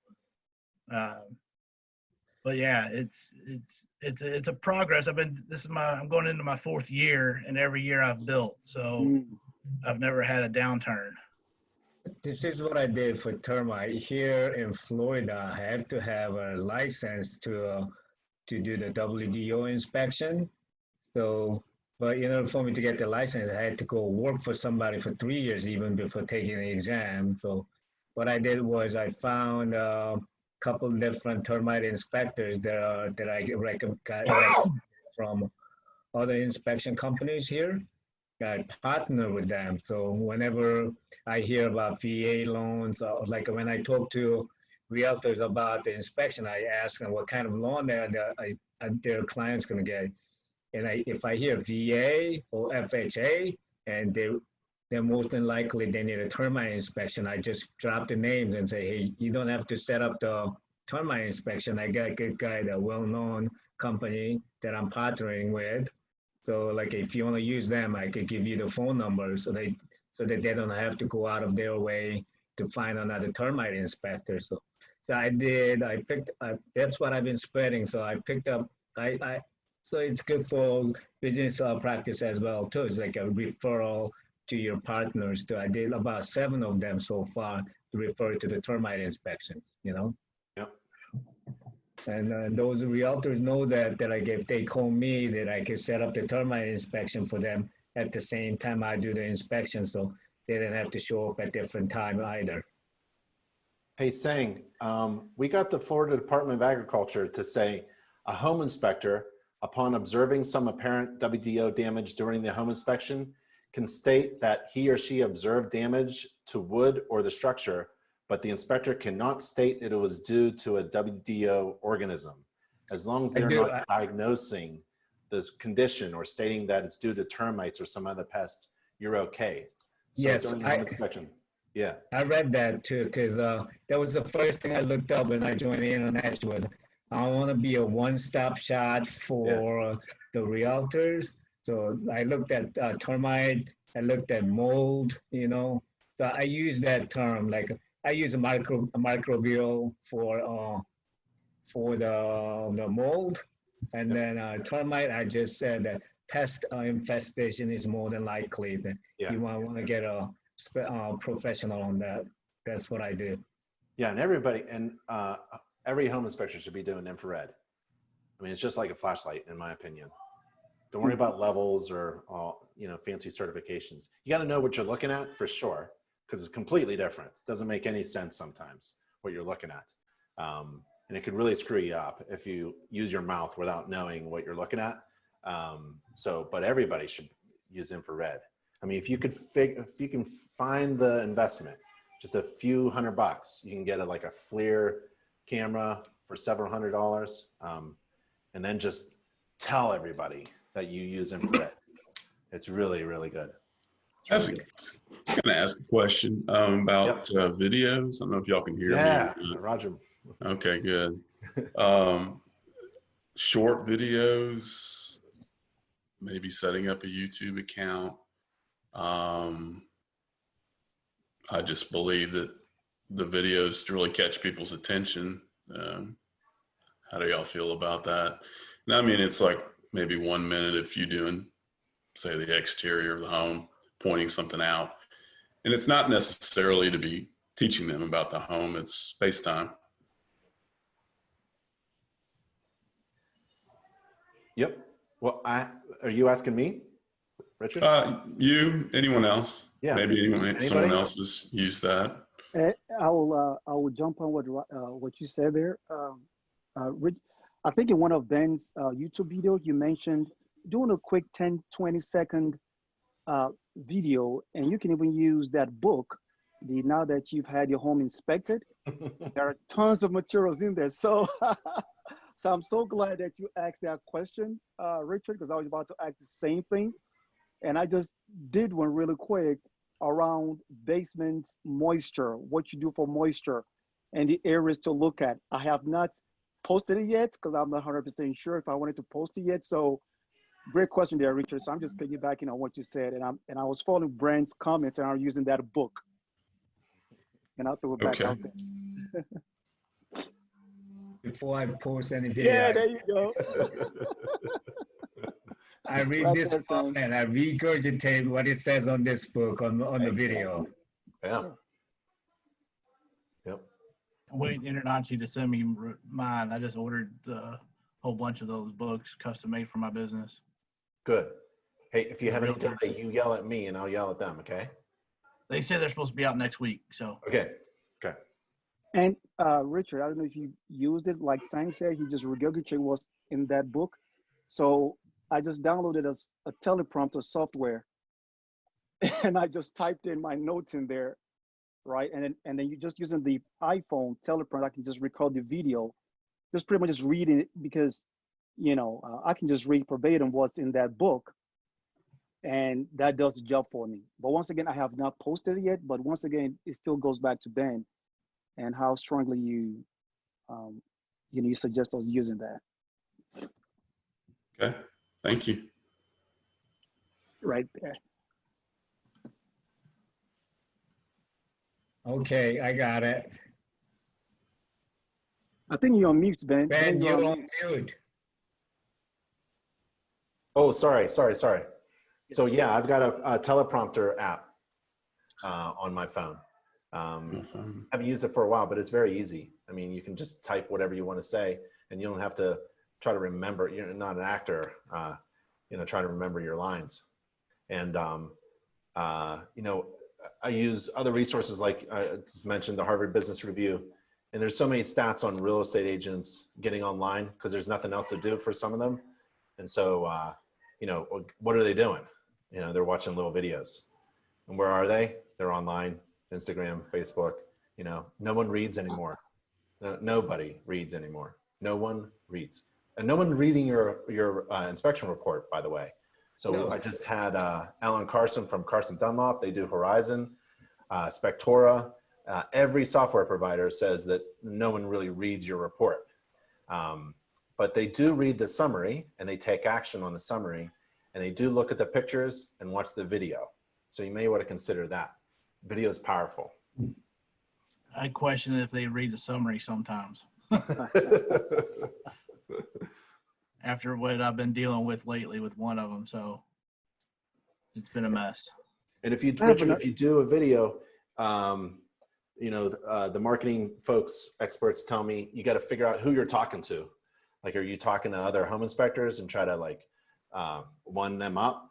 but yeah, it's a progress. I'm going into my 4th year, and every year I've built. So I've never had a downturn. This is what I did for termite. Here in Florida, I have to have a license to do the WDO inspection. So, but in order for me to get the license, I had to go work for somebody for 3 years even before taking the exam. So what I did was I found a couple different termite inspectors that I recommend from other inspection companies here. I partner with them. So whenever I hear about VA loans, like when I talk to realtors about the inspection, I ask them what kind of loan their client's going to get. And if I hear VA or FHA, and they're most than likely they need a termite inspection, I just drop the names and say, hey, you don't have to set up the termite inspection. I got a good guy, a well-known company that I'm partnering with. So like if you want to use them, I could give you the phone number so that they don't have to go out of their way to find another termite inspector. So I picked that's what I've been spreading. So I picked up, so it's good for business practice as well too. It's like a referral to your partners too. I did about 7 of them so far to refer to the termite inspections, you know? Yep. And those realtors know that like if they call me, that I can set up the termite inspection for them at the same time I do the inspection, so they didn't have to show up at different time either. Hey, Sang, we got the Florida Department of Agriculture to say a home inspector, upon observing some apparent WDO damage during the home inspection, can state that he or she observed damage to wood or the structure, but the inspector cannot state that it was due to a WDO organism. As long as they're not diagnosing this condition or stating that it's due to termites or some other pest, you're okay. So yes, during the home inspection. Yeah. I read that too, because that was the first thing I looked up when I joined the InterNACHI was I want to be a one-stop shop for the realtors. So I looked at termite, I looked at mold, you know. So I use that term, like I use a microbial for the mold, and then termite. I just said that pest infestation is more than likely that you want to get a professional on that. That's what I do. Yeah, and every home inspector should be doing infrared. I mean, it's just like a flashlight, in my opinion. Don't worry about levels or fancy certifications. You got to know what you're looking at for sure, because it's completely different. It doesn't make any sense sometimes what you're looking at, and it could really screw you up if you use your mouth without knowing what you're looking at. But everybody should use infrared. I mean, if you can find the investment, just a few $100, you can get like a FLIR camera for several $100, and then just tell everybody that you use infrared. It's really, really good. I was going to ask a question about videos. I don't know if y'all can hear me. Yeah, Roger. Okay, good. Short videos, maybe setting up a YouTube account. I just believe that the videos to really catch people's attention. How do y'all feel about that? And I mean, it's like maybe 1 minute if you're doing, say, the exterior of the home, pointing something out. And it's not necessarily to be teaching them about the home. It's space time. Yep. Well, are you asking me, Richard? You, anyone else? Yeah. Maybe someone else has used that. I will jump on what you said there. I think in one of Ben's YouTube videos, you mentioned doing a quick 10, 20-second video, and you can even use that book. Now that you've had your home inspected, there are tons of materials in there. So, so I'm so glad that you asked that question, Richard, because I was about to ask the same thing. And I just did one really quick around basement moisture, what you do for moisture and the areas to look at. I have not posted it yet because I'm not 100% sure if I wanted to post it yet. So great question there, Richard. So I'm just piggybacking on what you said. And I was following Brent's comments and I'm using that book. And I'll throw it back out there. Before I post any video, Yeah, there you go. I read this book and I regurgitate what it says on this book on the video. Yeah. Yep. I'm waiting InterNACHI to send me mine. I just ordered a whole bunch of those books custom made for my business. Good. Hey, if you have any delay, you yell at me and I'll yell at them, okay? They say they're supposed to be out next week, so. Okay. Okay. And Richard, I don't know if you used it, like Sang said, he just regurgitated what's in that book. So I just downloaded a teleprompter software and I just typed in my notes in there, right? And then you just using the iPhone teleprompter, I can just record the video, just pretty much just reading it because, you know, I can just read verbatim what's in that book and that does the job for me. But once again, I have not posted it yet, but once again, it still goes back to Ben and how strongly you suggest us using that. Okay, thank you. Right there. Okay, I got it. I think you're on mute, Ben. Ben, you're on mute. Oh, sorry. So yeah, I've got a teleprompter app on my phone. I haven't used it for a while, but it's very easy. I mean, you can just type whatever you want to say and you don't have to try to remember. You're not an actor, trying to remember your lines. And, I use other resources like I just mentioned, the Harvard Business Review. And there's so many stats on real estate agents getting online because there's nothing else to do for some of them. And so, what are they doing? They're watching little videos. And where are they? They're online, Instagram, Facebook. No one reads anymore. Nobody reads anymore. No one reads. And no one reading your inspection report, by the way. So no. I just had Alan Carson from Carson Dunlop. They do Horizon, Spectora. Every software provider says that no one really reads your report. But they do read the summary and they take action on the summary and they do look at the pictures and watch the video. So you may want to consider that. Video is powerful. I question if they read the summary sometimes. After what I've been dealing with lately with one of them, so it's been a mess. And if you, Richard, if you do a video, the marketing folks, experts tell me you got to figure out who you're talking to. Like, are you talking to other home inspectors and try to one them up?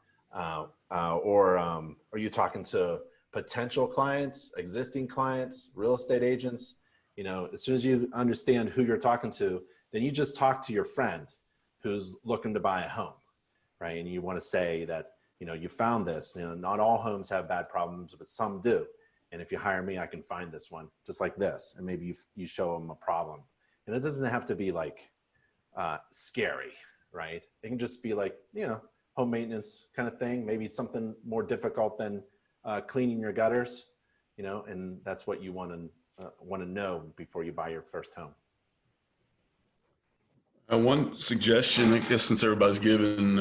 Or are you talking to potential clients, existing clients, real estate agents? As soon as you understand who you're talking to, then you just talk to your friend who's looking to buy a home, right? And you want to say that, you found this, not all homes have bad problems, but some do. And if you hire me, I can find this one just like this. And maybe you show them a problem. And it doesn't have to be scary, right? It can just be home maintenance kind of thing. Maybe something more difficult than cleaning your gutters, and that's what you want to know before you buy your first home. One suggestion, I guess, since everybody's given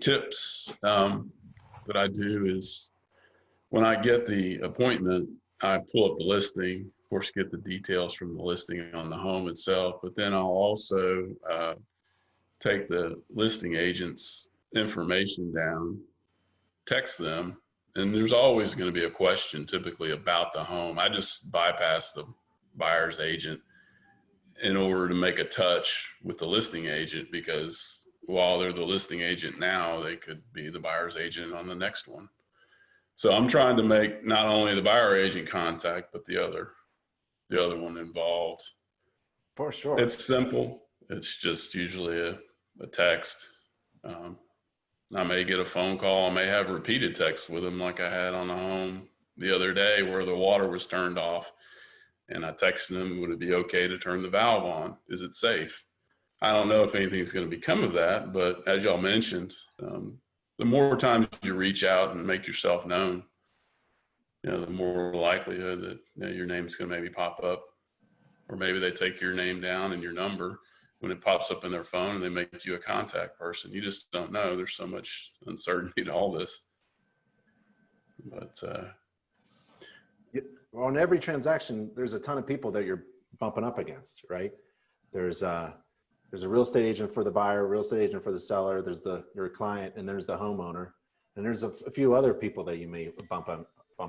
tips, that I do is when I get the appointment, I pull up the listing, of course, get the details from the listing on the home itself, but then I'll also take the listing agent's information down, text them, and there's always going to be a question typically about the home. I just bypass the buyer's agent in order to make a touch with the listing agent, because while they're the listing agent now, they could be the buyer's agent on the next one. So I'm trying to make not only the buyer agent contact, but the other one involved. For sure. It's simple. It's just usually a text. I may get a phone call. I may have repeated texts with them, like I had on the home the other day where the water was turned off. And I texted them, would it be okay to turn the valve on? Is it safe? I don't know if anything's going to become of that, but as y'all mentioned, the more times you reach out and make yourself known, the more likelihood that your name's going to maybe pop up, or maybe they take your name down and your number when it pops up in their phone and they make you a contact person. You just don't know. There's so much uncertainty to all this. But on every transaction, there's a ton of people that you're bumping up against, right? There's a real estate agent for the buyer, real estate agent for the seller. There's your client, and there's the homeowner, and there's a few other people that you may bump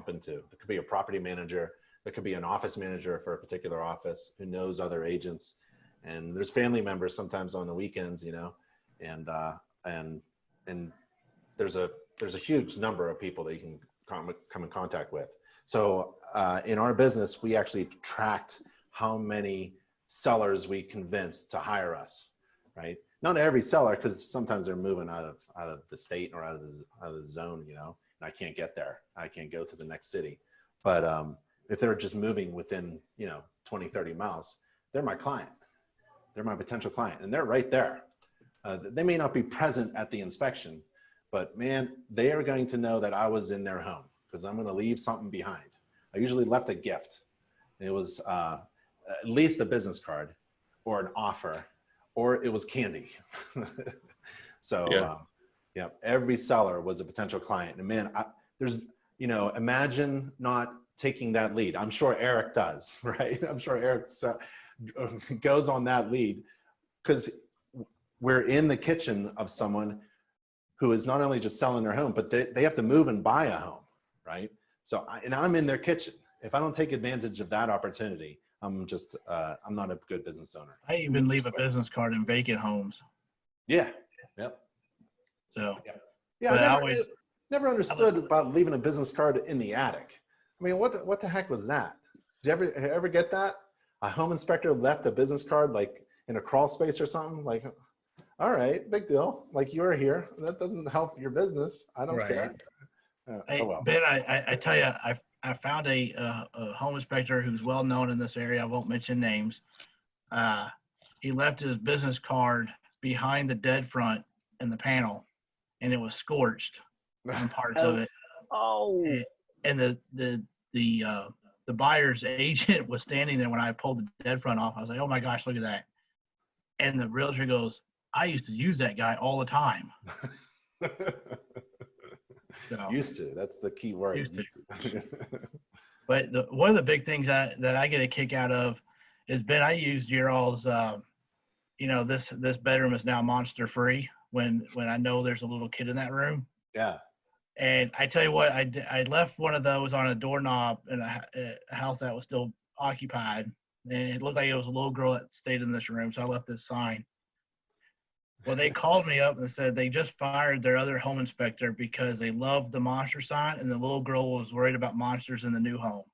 into. It could be a property manager. There could be an office manager for a particular office who knows other agents, and there's family members sometimes on the weekends, and there's a huge number of people that you can come in contact with. So in our business, we actually tracked how many sellers we convinced to hire us, right? Not every seller, because sometimes they're moving out of the state or out of the zone, and I can't get there. I can't go to the next city. But if they're just moving within 20, 30 miles, they're my client. They're my potential client, and they're right there. They may not be present at the inspection, but man, they are going to know that I was in their home, because I'm going to leave something behind. I usually left a gift. It was at least a business card or an offer, or it was candy. So yeah, every seller was a potential client. And man, imagine not taking that lead. I'm sure Eric does, right? I'm sure Eric goes on that lead, because we're in the kitchen of someone who is not only just selling their home, but they have to move and buy a home, right? So, and I'm in their kitchen. If I don't take advantage of that opportunity, I'm not a good business owner. I even leave a business card in vacant homes. Yeah. Yep. So, yeah, I never understood about leaving a business card in the attic. I mean, what the heck was that? Did you ever get that? A home inspector left a business card like in a crawl space or something? Like, all right, big deal. Like, you're here. That doesn't help your business. I don't care. Hey, well. Ben, I tell you, I found a home inspector who's well known in this area. I won't mention names. He left his business card behind the dead front in the panel, and it was scorched on parts of it. Oh. And the buyer's agent was standing there when I pulled the dead front off. I was like, oh my gosh, look at that. And the realtor goes, I used to use that guy all the time. So, used to, that's the key word. Used to. But one of the big things that I get a kick out of is, Ben, I used your all's, this bedroom is now monster free when I know there's a little kid in that room. Yeah. And I tell you what, I left one of those on a doorknob in a house that was still occupied. And it looked like it was a little girl that stayed in this room. So I left this sign. Well, they called me up and said they just fired their other home inspector because they loved the monster sign, and the little girl was worried about monsters in the new home.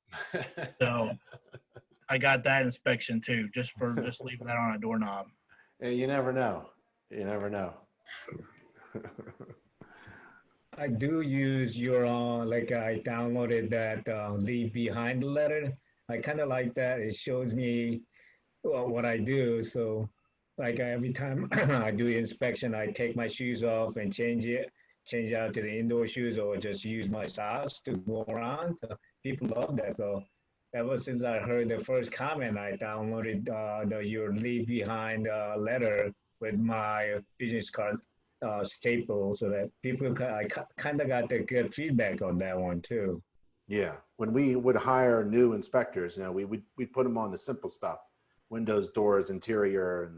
So I got that inspection too, just leaving that on a doorknob. Yeah, you never know. You never know. I do use your, I downloaded that leave behind letter. I kind of like that. It shows me what I do. So like every time I do the inspection, I take my shoes off and change out to the indoor shoes, or just use my socks to go around. So people love that. So ever since I heard the first comment, I downloaded your leave behind letter with my business card staple, so that people kind of got the good feedback on that one too. Yeah, when we would hire new inspectors, we'd put them on the simple stuff, windows, doors, interior,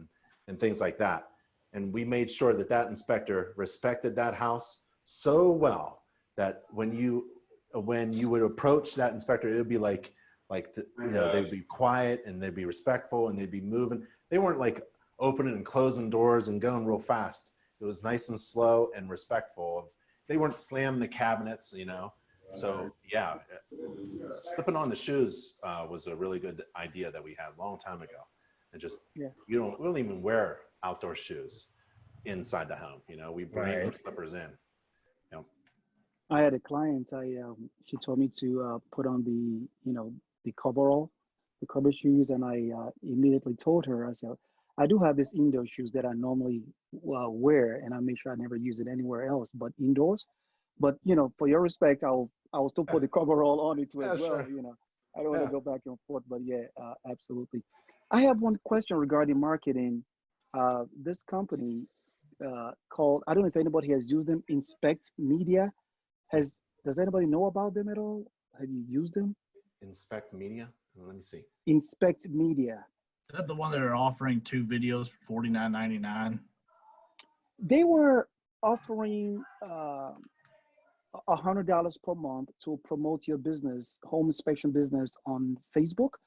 and things like that. And we made sure that inspector respected that house so well that when you would approach that inspector, it would be they'd be quiet and they'd be respectful and they'd be moving. They weren't like opening and closing doors and going real fast. It was nice and slow and respectful. They weren't slamming the cabinets, So yeah, slipping on the shoes was a really good idea that we had a long time ago. and just, Yeah. we don't even wear outdoor shoes inside the home. You know, we bring our Right. slippers in. You know, I had a client. She told me to put on the coverall, the cover shoes, and I immediately told her, I said, I do have these indoor shoes that I normally wear, and I make sure I never use it anywhere else but indoors. But for your respect, I'll still put the coverall on it too as yeah, well. sure. I don't want to Yeah. go back and forth, but yeah, absolutely. I have one question regarding marketing. This company called, I don't know if anybody has used them, Inspect Media. Does anybody know about them at all? Have you used them? Inspect Media. Let me see. Inspect Media. Is that the one that are offering 2 videos for $49.99? They were offering $100 per month to promote your business, home inspection business on Facebook,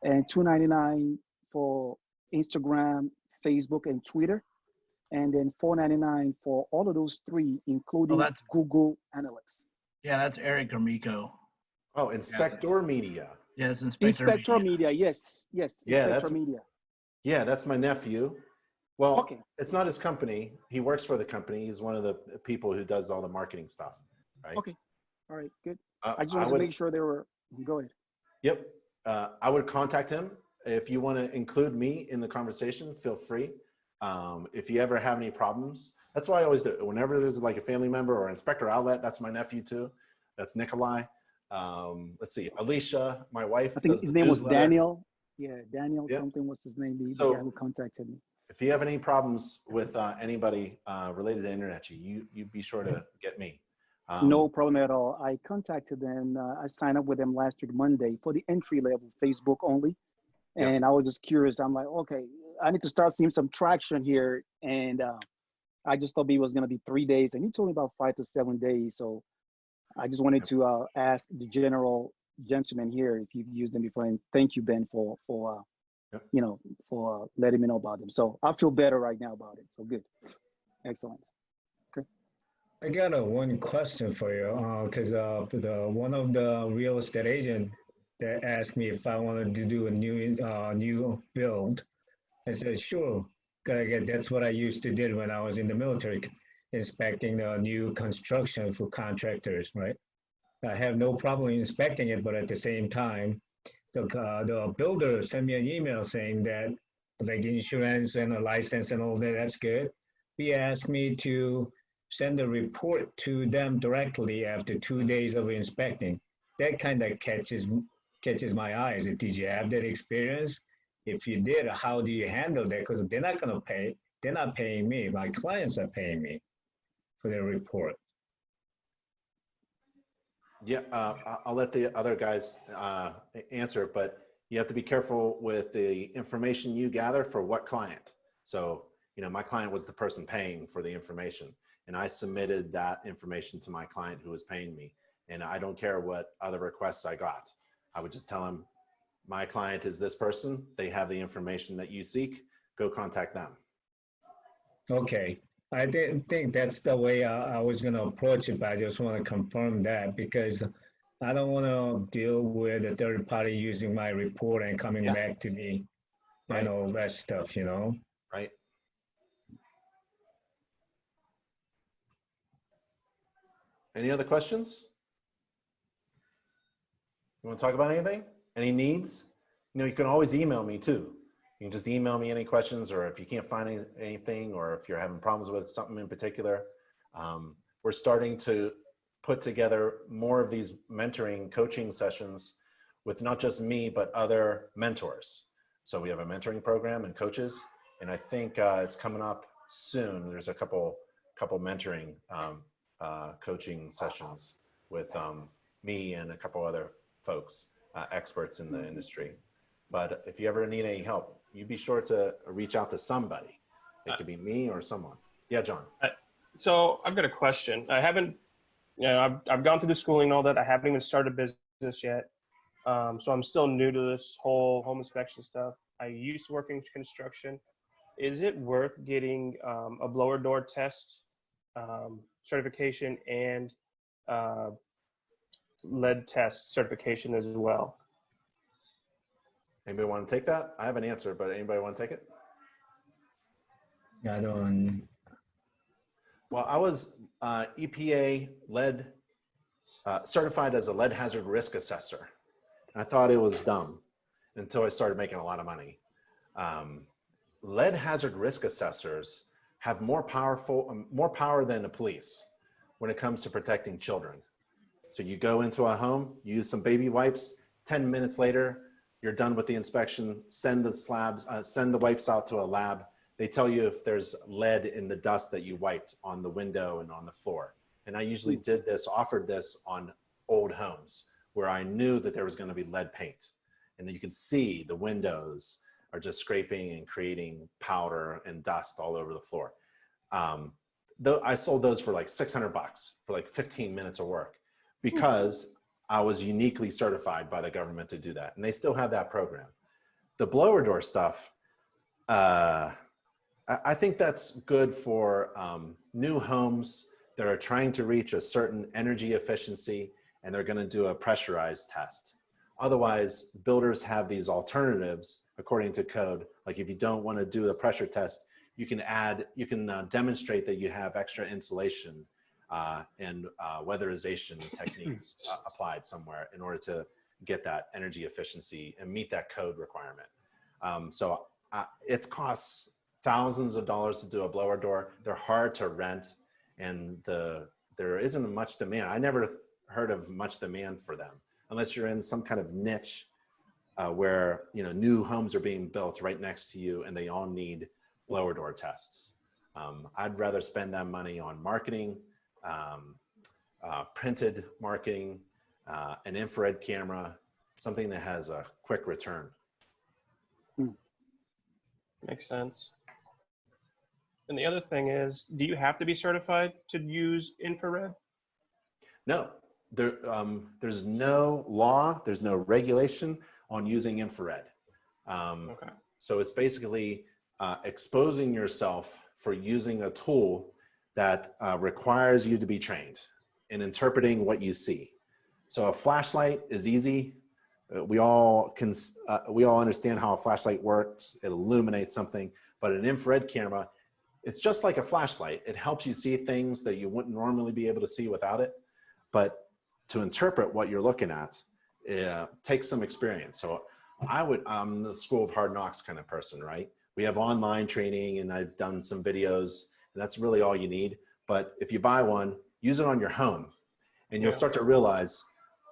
and $299 for Instagram, Facebook, and Twitter, and then $499 for all of those three, Oh, including that's Google Analytics. that's Eric Gromicko. Oh, Inspector Media. Yes, Inspector Inspector Media. Media, yes, Yeah, Inspector Media. Yeah, that's my nephew. Well, Okay. it's not his company. He works for the company. He's one of the people who does all the marketing stuff, right? Okay. All right, good. I just wanted would, to make sure they were, go ahead. Yep. I would contact him. If you want to include me in the conversation, feel free. If you ever have any problems, that's what I always do. Whenever there's like a family member or inspector outlet, that's my nephew too. That's Nikolai. Let's see, Alicia, my wife. I think does his the name was newsletter. Daniel. Yeah, Daniel Yep. something. What's his name? The So- guy who contacted me. If you have any problems with anybody related to InterNACHI, you be sure to get me. No problem at all. I contacted them. I signed up with them last week, Monday, for the entry level, Facebook only. Yeah. And I was just curious. I'm like, okay, I need to start seeing some traction here. And I just thought it was going to be 3 days. And you told me about 5 to 7 days. So I just wanted to ask the general gentleman here if you've used them before. And thank you, Ben, for Yep. for letting me know about them. So I feel better right now about it. So good. Excellent. I got one question for you, because one of the real estate agent that asked me if I wanted to do a new build. I said, sure. That's what I used to do when I was in the military, inspecting the new construction for contractors, right? I have no problem inspecting it, but at the same time, the builder sent me an email saying that like insurance and a license and all that, that's good. He asked me to send a report to them directly after 2 days of inspecting. That kind of catches my eyes. Did you have that experience? If you did, how do you handle that? Because they're not going to pay. They're not paying me. My clients are paying me for their report. Yeah, I'll let the other guys answer, but you have to be careful with the information you gather for what client. So, my client was the person paying for the information, and I submitted that information to my client who was paying me. And I don't care what other requests I got. I would just tell him, my client is this person. They have the information that you seek. Go contact them. Okay. I didn't think that's the way I was going to approach it, but I just want to confirm that because I don't want to deal with a third party using my report and coming back to me Right. and all that stuff, Right. Any other questions? You want to talk about anything? Any needs? You can always email me too. You can just email me any questions, or if you can't find anything, or if you're having problems with something in particular. We're starting to put together more of these mentoring coaching sessions with not just me, but other mentors. So we have a mentoring program and coaches, and I think it's coming up soon. There's a couple mentoring coaching sessions with me and a couple other folks, experts in the industry. But if you ever need any help, you be sure to reach out to somebody. It could be me or someone. Yeah, John. So I've got a question. I haven't, I've gone through the schooling and all that. I haven't even started a business yet. So I'm still new to this whole home inspection stuff. I used to work in construction. Is it worth getting a blower door test certification and lead test certification as well? Anybody want to take that? I have an answer, but anybody want to take it? I don't. Well, I was EPA lead certified as a lead hazard risk assessor. And I thought it was dumb until I started making a lot of money. Lead hazard risk assessors have more power than the police when it comes to protecting children. So you go into a home, you use some baby wipes, 10 minutes later, you're done with the inspection, send the wipes out to a lab. They tell you if there's lead in the dust that you wiped on the window and on the floor. And I usually offered this on old homes where I knew that there was going to be lead paint. And you can see the windows are just scraping and creating powder and dust all over the floor. I sold those for like $600 for like 15 minutes of work because I was uniquely certified by the government to do that. And they still have that program. The blower door stuff, I think that's good for new homes that are trying to reach a certain energy efficiency and they're going to do a pressurized test. Otherwise, builders have these alternatives according to code. Like if you don't want to do the pressure test, you can demonstrate that you have extra insulation and weatherization techniques applied somewhere in order to get that energy efficiency and meet that code requirement. So it costs thousands of dollars to do a blower door. They're hard to rent and there isn't much demand. I never heard of much demand for them unless you're in some kind of niche where new homes are being built right next to you and they all need blower door tests. I'd rather spend that money on marketing, printed marketing, an infrared camera, something that has a quick return. Makes sense. And the other thing is, do you have to be certified to use infrared? No, there's no law, there's no regulation on using infrared. Okay. So it's basically exposing yourself for using a tool that requires you to be trained in interpreting what you see. So a flashlight is easy. We all understand how a flashlight works. It illuminates something, but an infrared camera, it's just like a flashlight. It helps you see things that you wouldn't normally be able to see without it. But to interpret what you're looking at, takes some experience. So I'm the school of hard knocks kind of person, right? We have online training and I've done some videos and that's really all you need. But if you buy one, use it on your home and you'll start to realize,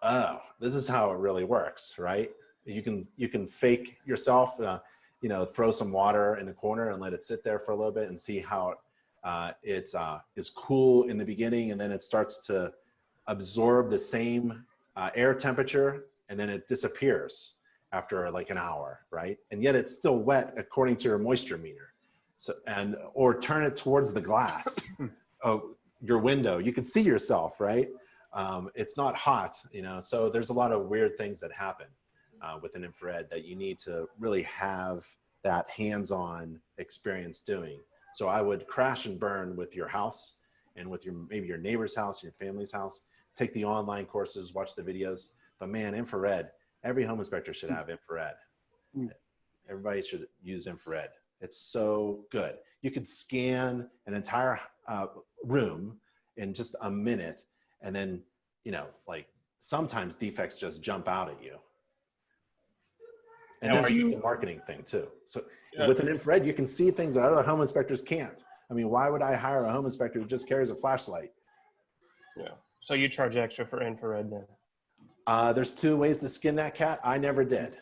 oh, this is how it really works, right? You can fake yourself, throw some water in the corner and let it sit there for a little bit and see how it is cool in the beginning and then it starts to absorb the same air temperature and then it disappears after like an hour, right? And yet it's still wet according to your moisture meter. So, or turn it towards the glass of your window. You can see yourself, right? It's not hot, so there's a lot of weird things that happen with an infrared that you need to really have that hands-on experience doing. So I would crash and burn with your house and with maybe your neighbor's house, your family's house, take the online courses, watch the videos. But man, infrared, every home inspector should have infrared. Everybody should use infrared. It's so good. You could scan an entire room in just a minute and then, like sometimes defects just jump out at you. And that's just the marketing thing too. So with an infrared, you can see things that other home inspectors can't. I mean, why would I hire a home inspector who just carries a flashlight? Yeah. So you charge extra for infrared then? There's two ways to skin that cat. I never did.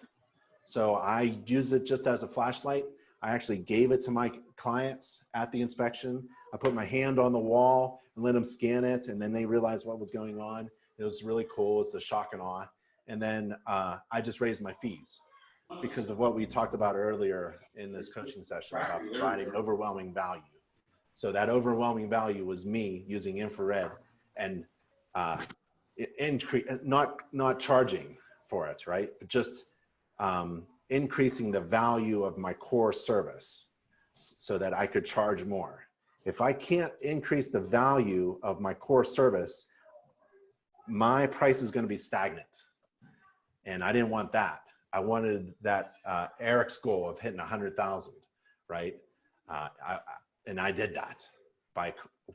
So I use it just as a flashlight. I actually gave it to my clients at the inspection. I put my hand on the wall and let them scan it. And then they realized what was going on. It was really cool. It's a shock and awe. And then I just raised my fees because of what we talked about earlier in this coaching session about providing overwhelming value. So that overwhelming value was me using infrared and not charging for it, right? But just increasing the value of my core service so that I could charge more. If I can't increase the value of my core service, my price is going to be stagnant. And I didn't want that. I wanted that Eric's goal of hitting 100,000, right? And I did that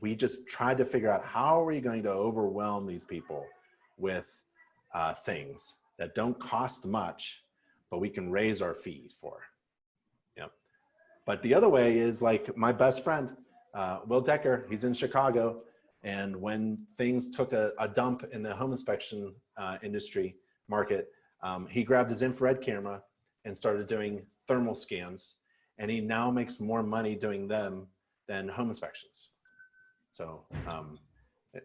we just tried to figure out how are we going to overwhelm these people with things that don't cost much, but we can raise our fees for. Yep. But the other way is like my best friend, Will Decker, he's in Chicago. And when things took a dump in the home inspection industry market, he grabbed his infrared camera and started doing thermal scans. And he now makes more money doing them than home inspections. So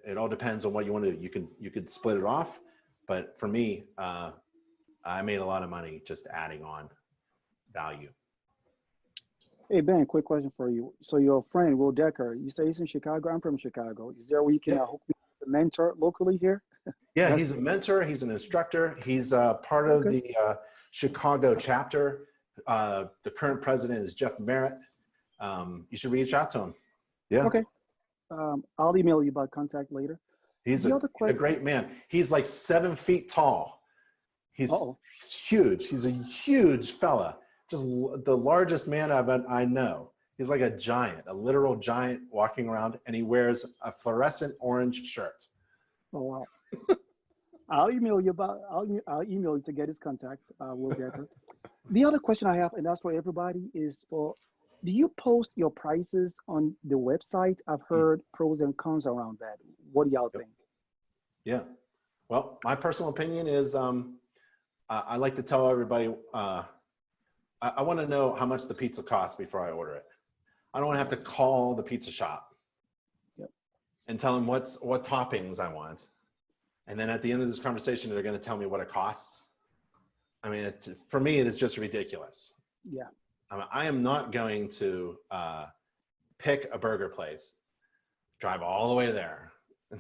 it all depends on what you want to do. You could split it off, but for me, I made a lot of money just adding on value. Hey, Ben, quick question for you. So your friend, Will Decker, you say he's in Chicago. I'm from Chicago. Is there a way you can hook me with a mentor locally here? Yeah, he's a mentor. He's an instructor. He's part of the Chicago chapter. The current president is Jeff Merritt. You should reach out to him. Yeah. Okay. I'll email you about contact later. He's a great man. He's like 7 feet tall. He's huge. He's a huge fella. Just the largest man I know. He's like a giant, a literal giant walking around, and he wears a fluorescent orange shirt. Oh, wow. I'll email you I'll email you to get his contact, Will Decker. The other question I have, and that's for everybody, is do you post your prices on the website? I've heard pros and cons around that. What do y'all think? Yeah. Well, my personal opinion is I like to tell everybody, I want to know how much the pizza costs before I order it. I don't want to have to call the pizza shop and tell them what toppings I want. And then at the end of this conversation, they're going to tell me what it costs. I mean, for me, it is just ridiculous. Yeah. I am not going to pick a burger place, drive all the way there.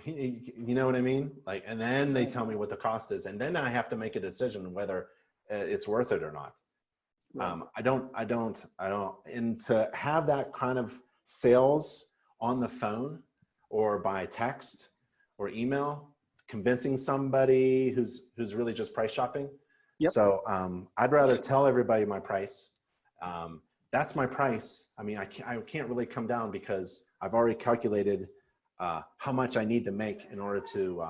You know what I mean? Like, and then they tell me what the cost is, and then I have to make a decision whether it's worth it or not. Right. I don't, and to have that kind of sales on the phone or by text or email, convincing somebody who's really just price shopping. Yep. So I'd rather tell everybody my price. That's my price. I mean, I can't really come down because I've already calculated how much I need to make in order to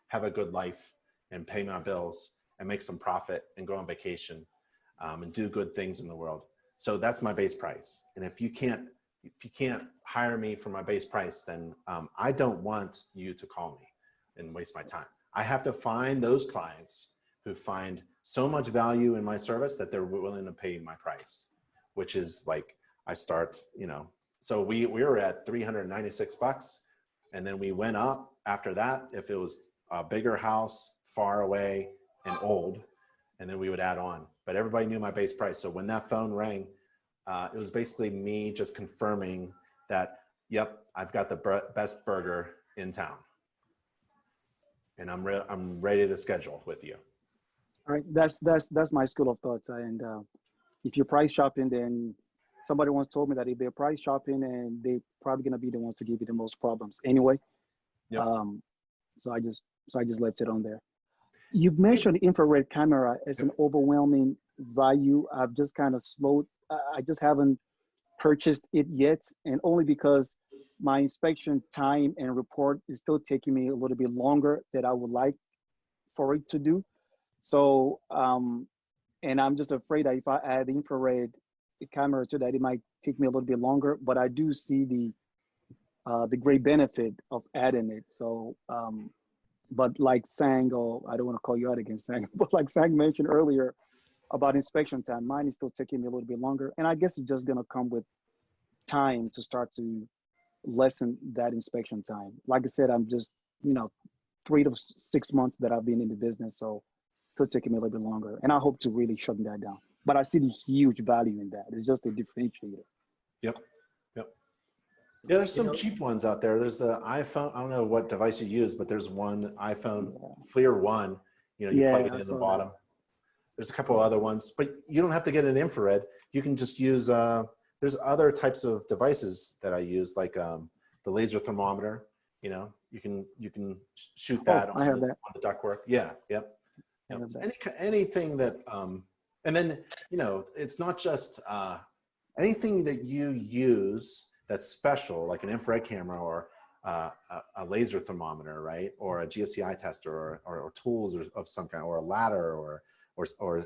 have a good life and pay my bills and make some profit and go on vacation and do good things in the world. So that's my base price. And if you can't hire me for my base price, then I don't want you to call me and waste my time. I have to find those clients who find so much value in my service that they're willing to pay my price, which is like, I start, so we were at $396, and then we went up after that if it was a bigger house, far away and old, and then we would add on. But everybody knew my base price. So when that phone rang, it was basically me just confirming that, yep, I've got the best burger in town. And I'm ready to schedule with you. All right, that's my school of thought. And if you're price shopping, then somebody once told me that if they're price shopping, and they're probably gonna be the ones to give you the most problems anyway. Yep. So I just left it on there. You've mentioned infrared camera as an overwhelming value. I've just kind of slowed. I just haven't purchased it yet, and only because my inspection time and report is still taking me a little bit longer than I would like for it to do. So, and I'm just afraid that if I add infrared camera to that, it might take me a little bit longer, but I do see the great benefit of adding it. So, but like Sang, or I don't want to call you out again, Sang, but like Sang mentioned earlier about inspection time, mine is still taking me a little bit longer. And I guess it's just gonna come with time to start to lessen that inspection time. Like I said, I'm just, 3 to 6 months that I've been in the business, so still taking me a little bit longer. And I hope to really shut that down. But I see the huge value in that. It's just a differentiator. Yep. Yeah, there's some cheap ones out there. There's the iPhone. I don't know what device you use, but there's one iPhone FLIR 1. You plug it in the bottom. There's a couple other ones, but you don't have to get an infrared. You can just use, there's other types of devices that I use, like the laser thermometer. You can shoot that on the ductwork. Yeah, yep. Anything that And then, you know, it's not just anything that you use that's special, like an infrared camera or a laser thermometer, right? Or a GFCI tester or tools of some kind, or a ladder or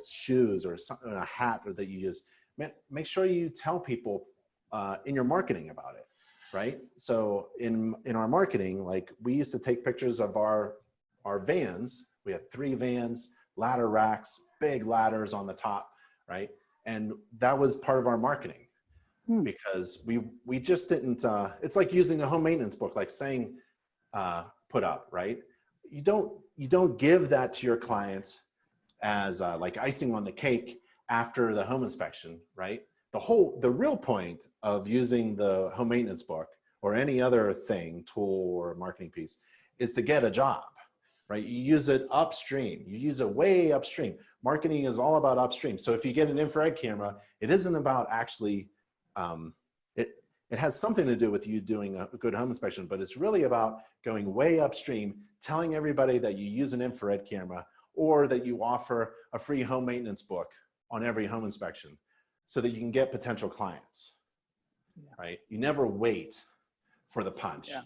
shoes or something, a hat that you use. Make sure you tell people in your marketing about it, right? So in our marketing, like we used to take pictures of our vans. We had 3 vans, ladder racks, big ladders on the top, right? And that was part of our marketing because we just didn't, it's like using a home maintenance book, like saying put up, right? You don't give that to your clients as like icing on the cake after the home inspection, right? The real point of using the home maintenance book or any other thing, tool or marketing piece, is to get a job, right? You use it upstream. You use it way upstream. Marketing is all about upstream. So if you get an infrared camera, it isn't about actually, it has something to do with you doing a good home inspection, but it's really about going way upstream, telling everybody that you use an infrared camera or that you offer a free home maintenance book on every home inspection so that you can get potential clients, right? You never wait for the punch. Yeah.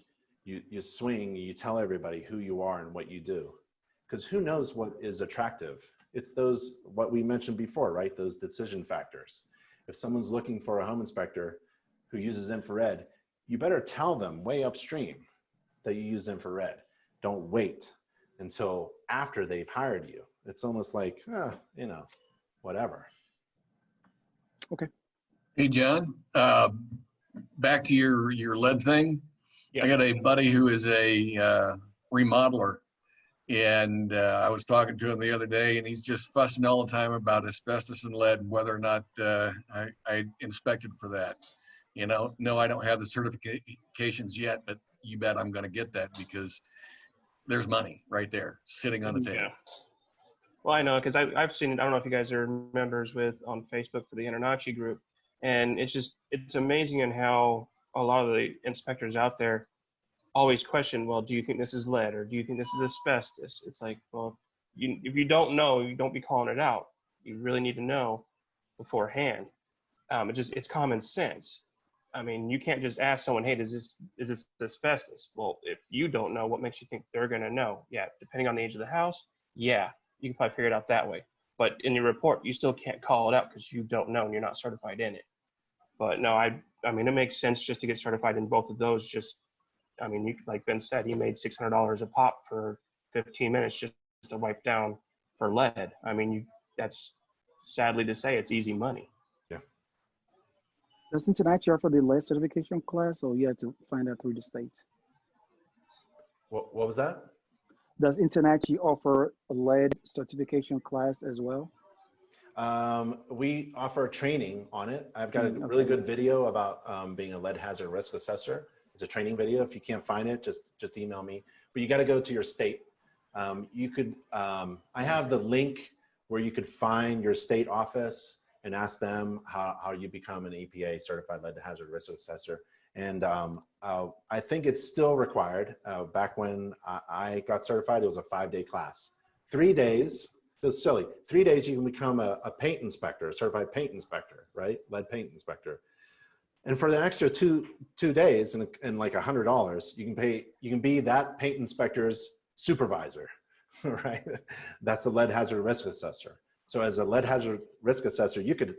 You swing, you tell everybody who you are and what you do. Because who knows what is attractive? It's those, what we mentioned before, right? Those decision factors. If someone's looking for a home inspector who uses infrared, you better tell them way upstream that you use infrared. Don't wait until after they've hired you. It's almost like, you know, whatever. Okay. Hey, John, back to your lead thing. Yeah. I got a buddy who is a remodeler, and I was talking to him the other day, and he's just fussing all the time about asbestos and lead and whether or not I inspected for that. You know, no, I don't have the certifications yet, but you bet I'm going to get that because there's money right there sitting on the table. Yeah. Well, I know because I've seen it. I don't know if you guys are members with on Facebook for the InterNACHI group, and it's amazing in how a lot of the inspectors out there always question, well, do you think this is lead or do you think this is asbestos? It's like, well, if you don't know, you don't be calling it out. You really need to know beforehand. It's common sense. I mean, you can't just ask someone, hey, is this asbestos? Well, if you don't know, what makes you think they're going to know? Yeah, depending on the age of the house, yeah, you can probably figure it out that way. But in your report, you still can't call it out because you don't know and you're not certified in it. But no, I mean, it makes sense just to get certified in both of those. I mean, like Ben said, he made $600 a pop for 15 minutes just to wipe down for lead. I mean, that's sadly to say, it's easy money. Does InterNACHI offer the lead certification class, or you have to find out through the state? What was that? Does InterNACHI offer a lead certification class as well? We offer training on it. I've got a really good video about being a lead hazard risk assessor. It's a training video. If you can't find it, just email me. But you got to go to your state. You could. I have the link where you could find your state office and ask them how you become an EPA certified lead hazard risk assessor. And I think it's still required. Back when I got certified, it was a 5-day class. 3 days, it was silly. 3 days you can become a paint inspector, a certified paint inspector, right? Lead paint inspector. And for the extra two days and like $100, you can be that paint inspector's supervisor, right? That's a lead hazard risk assessor. So as a lead hazard risk assessor, you could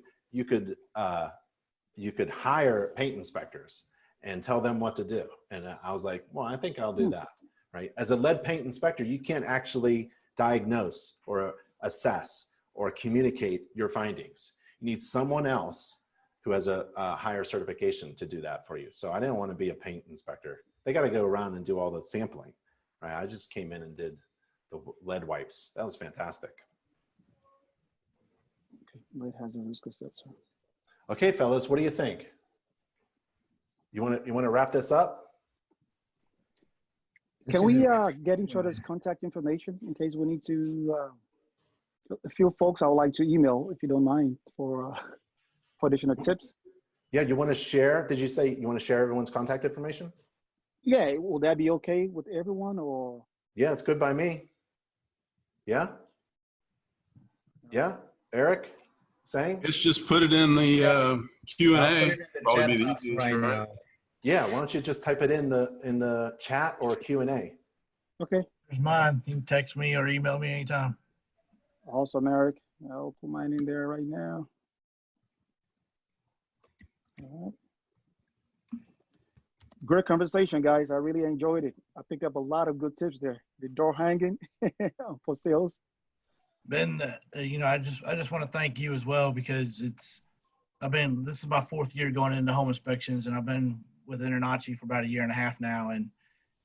hire paint inspectors and tell them what to do. And I was like, well, I think I'll do that, right? As a lead paint inspector, you can't actually diagnose or assess or communicate your findings. You need someone else who has a higher certification to do that for you. So I didn't want to be a paint inspector. They got to go around and do all the sampling, right? I just came in and did the lead wipes. That was fantastic. Okay, lead hazard risk assessor. Okay, fellas, what do you think? You want to wrap this up? Can we get each other's contact information in case we need to? A few folks I would like to email, if you don't mind, for additional tips. Yeah, you want to share? Did you say you want to share everyone's contact information? Yeah, will that be okay with everyone, or? Yeah, it's good by me. Yeah? Yeah, Eric? saying? It's just put it in the Q&A. I'll put it in the Probably chat be the box easiest, right right? now. Yeah, why don't you just type it in the chat or Q&A? Okay. There's mine. You can text me or email me anytime. Awesome, Eric. I'll put mine in there right now. All right. Great conversation, guys. I really enjoyed it. I picked up a lot of good tips there. The door hanging for sales. Ben, I just want to thank you as well, because this is my 4th year going into home inspections, and I've been with InterNACHI for about a year and a half now, and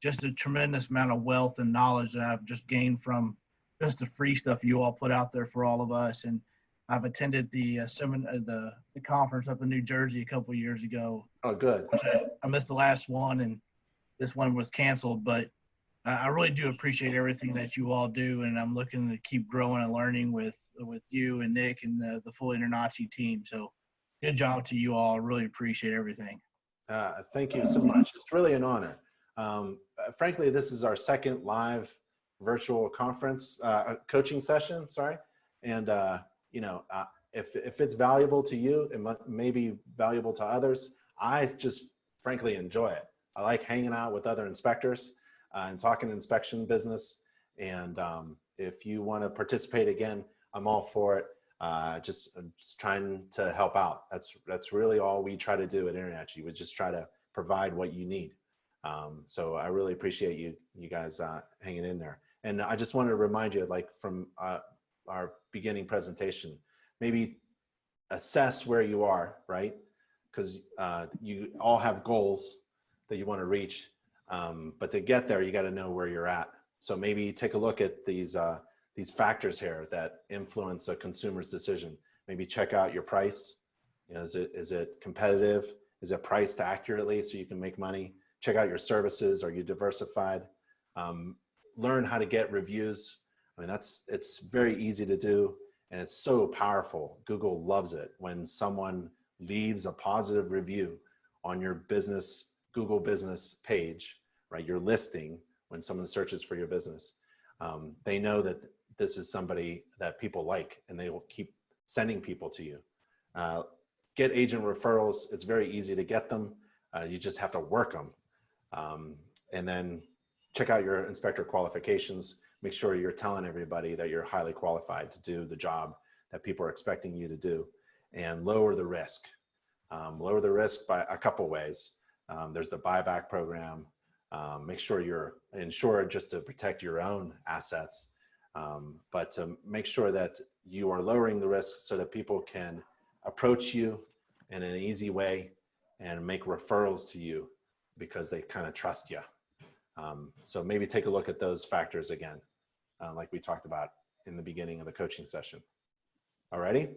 just a tremendous amount of wealth and knowledge that I've just gained from just the free stuff you all put out there for all of us. And I've attended the conference up in New Jersey a couple of years ago. Oh, good. I missed the last one, and this one was canceled, but I really do appreciate everything that you all do, and I'm looking to keep growing and learning with you and Nick and the full InterNACHI team. So good job to you all. I really appreciate everything. Thank you so much. It's really an honor. Frankly, this is our second live virtual conference, coaching session, sorry. And, if it's valuable to you, it may be valuable to others. I just frankly enjoy it. I like hanging out with other inspectors and talking inspection business. And if you want to participate again, I'm all for it. Just trying to help out. That's really all we try to do at InterNACHI. We just try to provide what you need. So I really appreciate you guys hanging in there. And I just wanted to remind you, like from our beginning presentation, maybe assess where you are, right? Because you all have goals that you want to reach, but to get there, you got to know where you're at. So maybe take a look at these factors here that influence a consumer's decision. Maybe check out your price. Is it competitive? Is it priced accurately so you can make money? Check out your services. Are you diversified? Learn how to get reviews. I mean, it's very easy to do, and it's so powerful. Google loves it when someone leaves a positive review on your business, Google business page, right? Your listing, when someone searches for your business. They know that this is somebody that people like, and they will keep sending people to you. Get agent referrals. It's very easy to get them. You just have to work them. And then check out your inspector qualifications. Make sure you're telling everybody that you're highly qualified to do the job that people are expecting you to do, and lower the risk. Lower the risk by a couple ways. There's the buyback program. Make sure you're insured just to protect your own assets, but to make sure that you are lowering the risk so that people can approach you in an easy way and make referrals to you because they kind of trust you. So maybe take a look at those factors again, like we talked about in the beginning of the coaching session. Alrighty?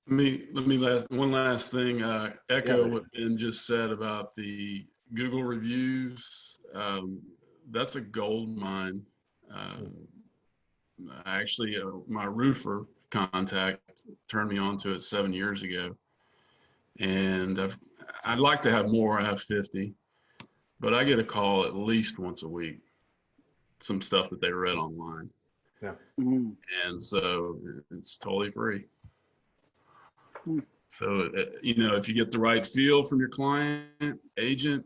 Let me one last thing, echo what Ben just said about the Google reviews. That's a gold mine. Actually, my roofer contact turned me on to it 7 years ago. And I'd like to have more. I have 50. But I get a call at least once a week, some stuff that they read online. Yeah. Mm-hmm. And so it's totally free. Mm-hmm. So, if you get the right feel from your client, agent,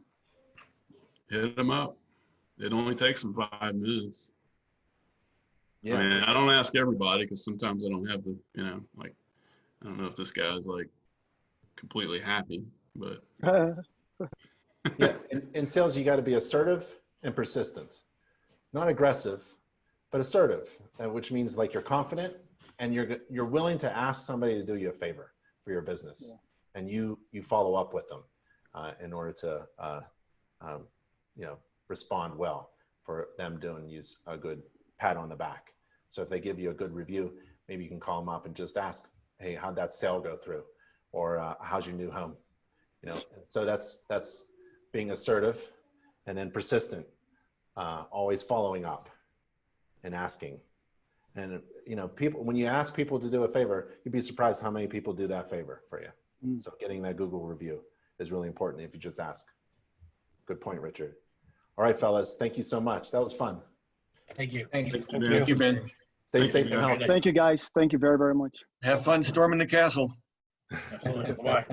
hit them up. It only takes them 5 minutes. Yeah. I mean, I don't ask everybody because sometimes I don't have the, I don't know if this guy's like completely happy, but. Yeah, in sales, you got to be assertive and persistent, not aggressive, but assertive, which means like you're confident and you're willing to ask somebody to do you a favor for your business, and you follow up with them in order to respond well for them doing you a good pat on the back. So if they give you a good review, maybe you can call them up and just ask, hey, how'd that sale go through, or how's your new home? So that's being assertive, and then persistent, always following up and asking. And people, when you ask people to do a favor, you'd be surprised how many people do that favor for you. So getting that Google review is really important if you just ask. Good point, Richard. All right, fellas, thank you so much. That was fun. Thank you. Thank you. Thank you, Ben. Stay Thank safe you, and guys. healthy. Thank you, guys. Thank you very, very much. Have fun storming the castle. Absolutely. Bye.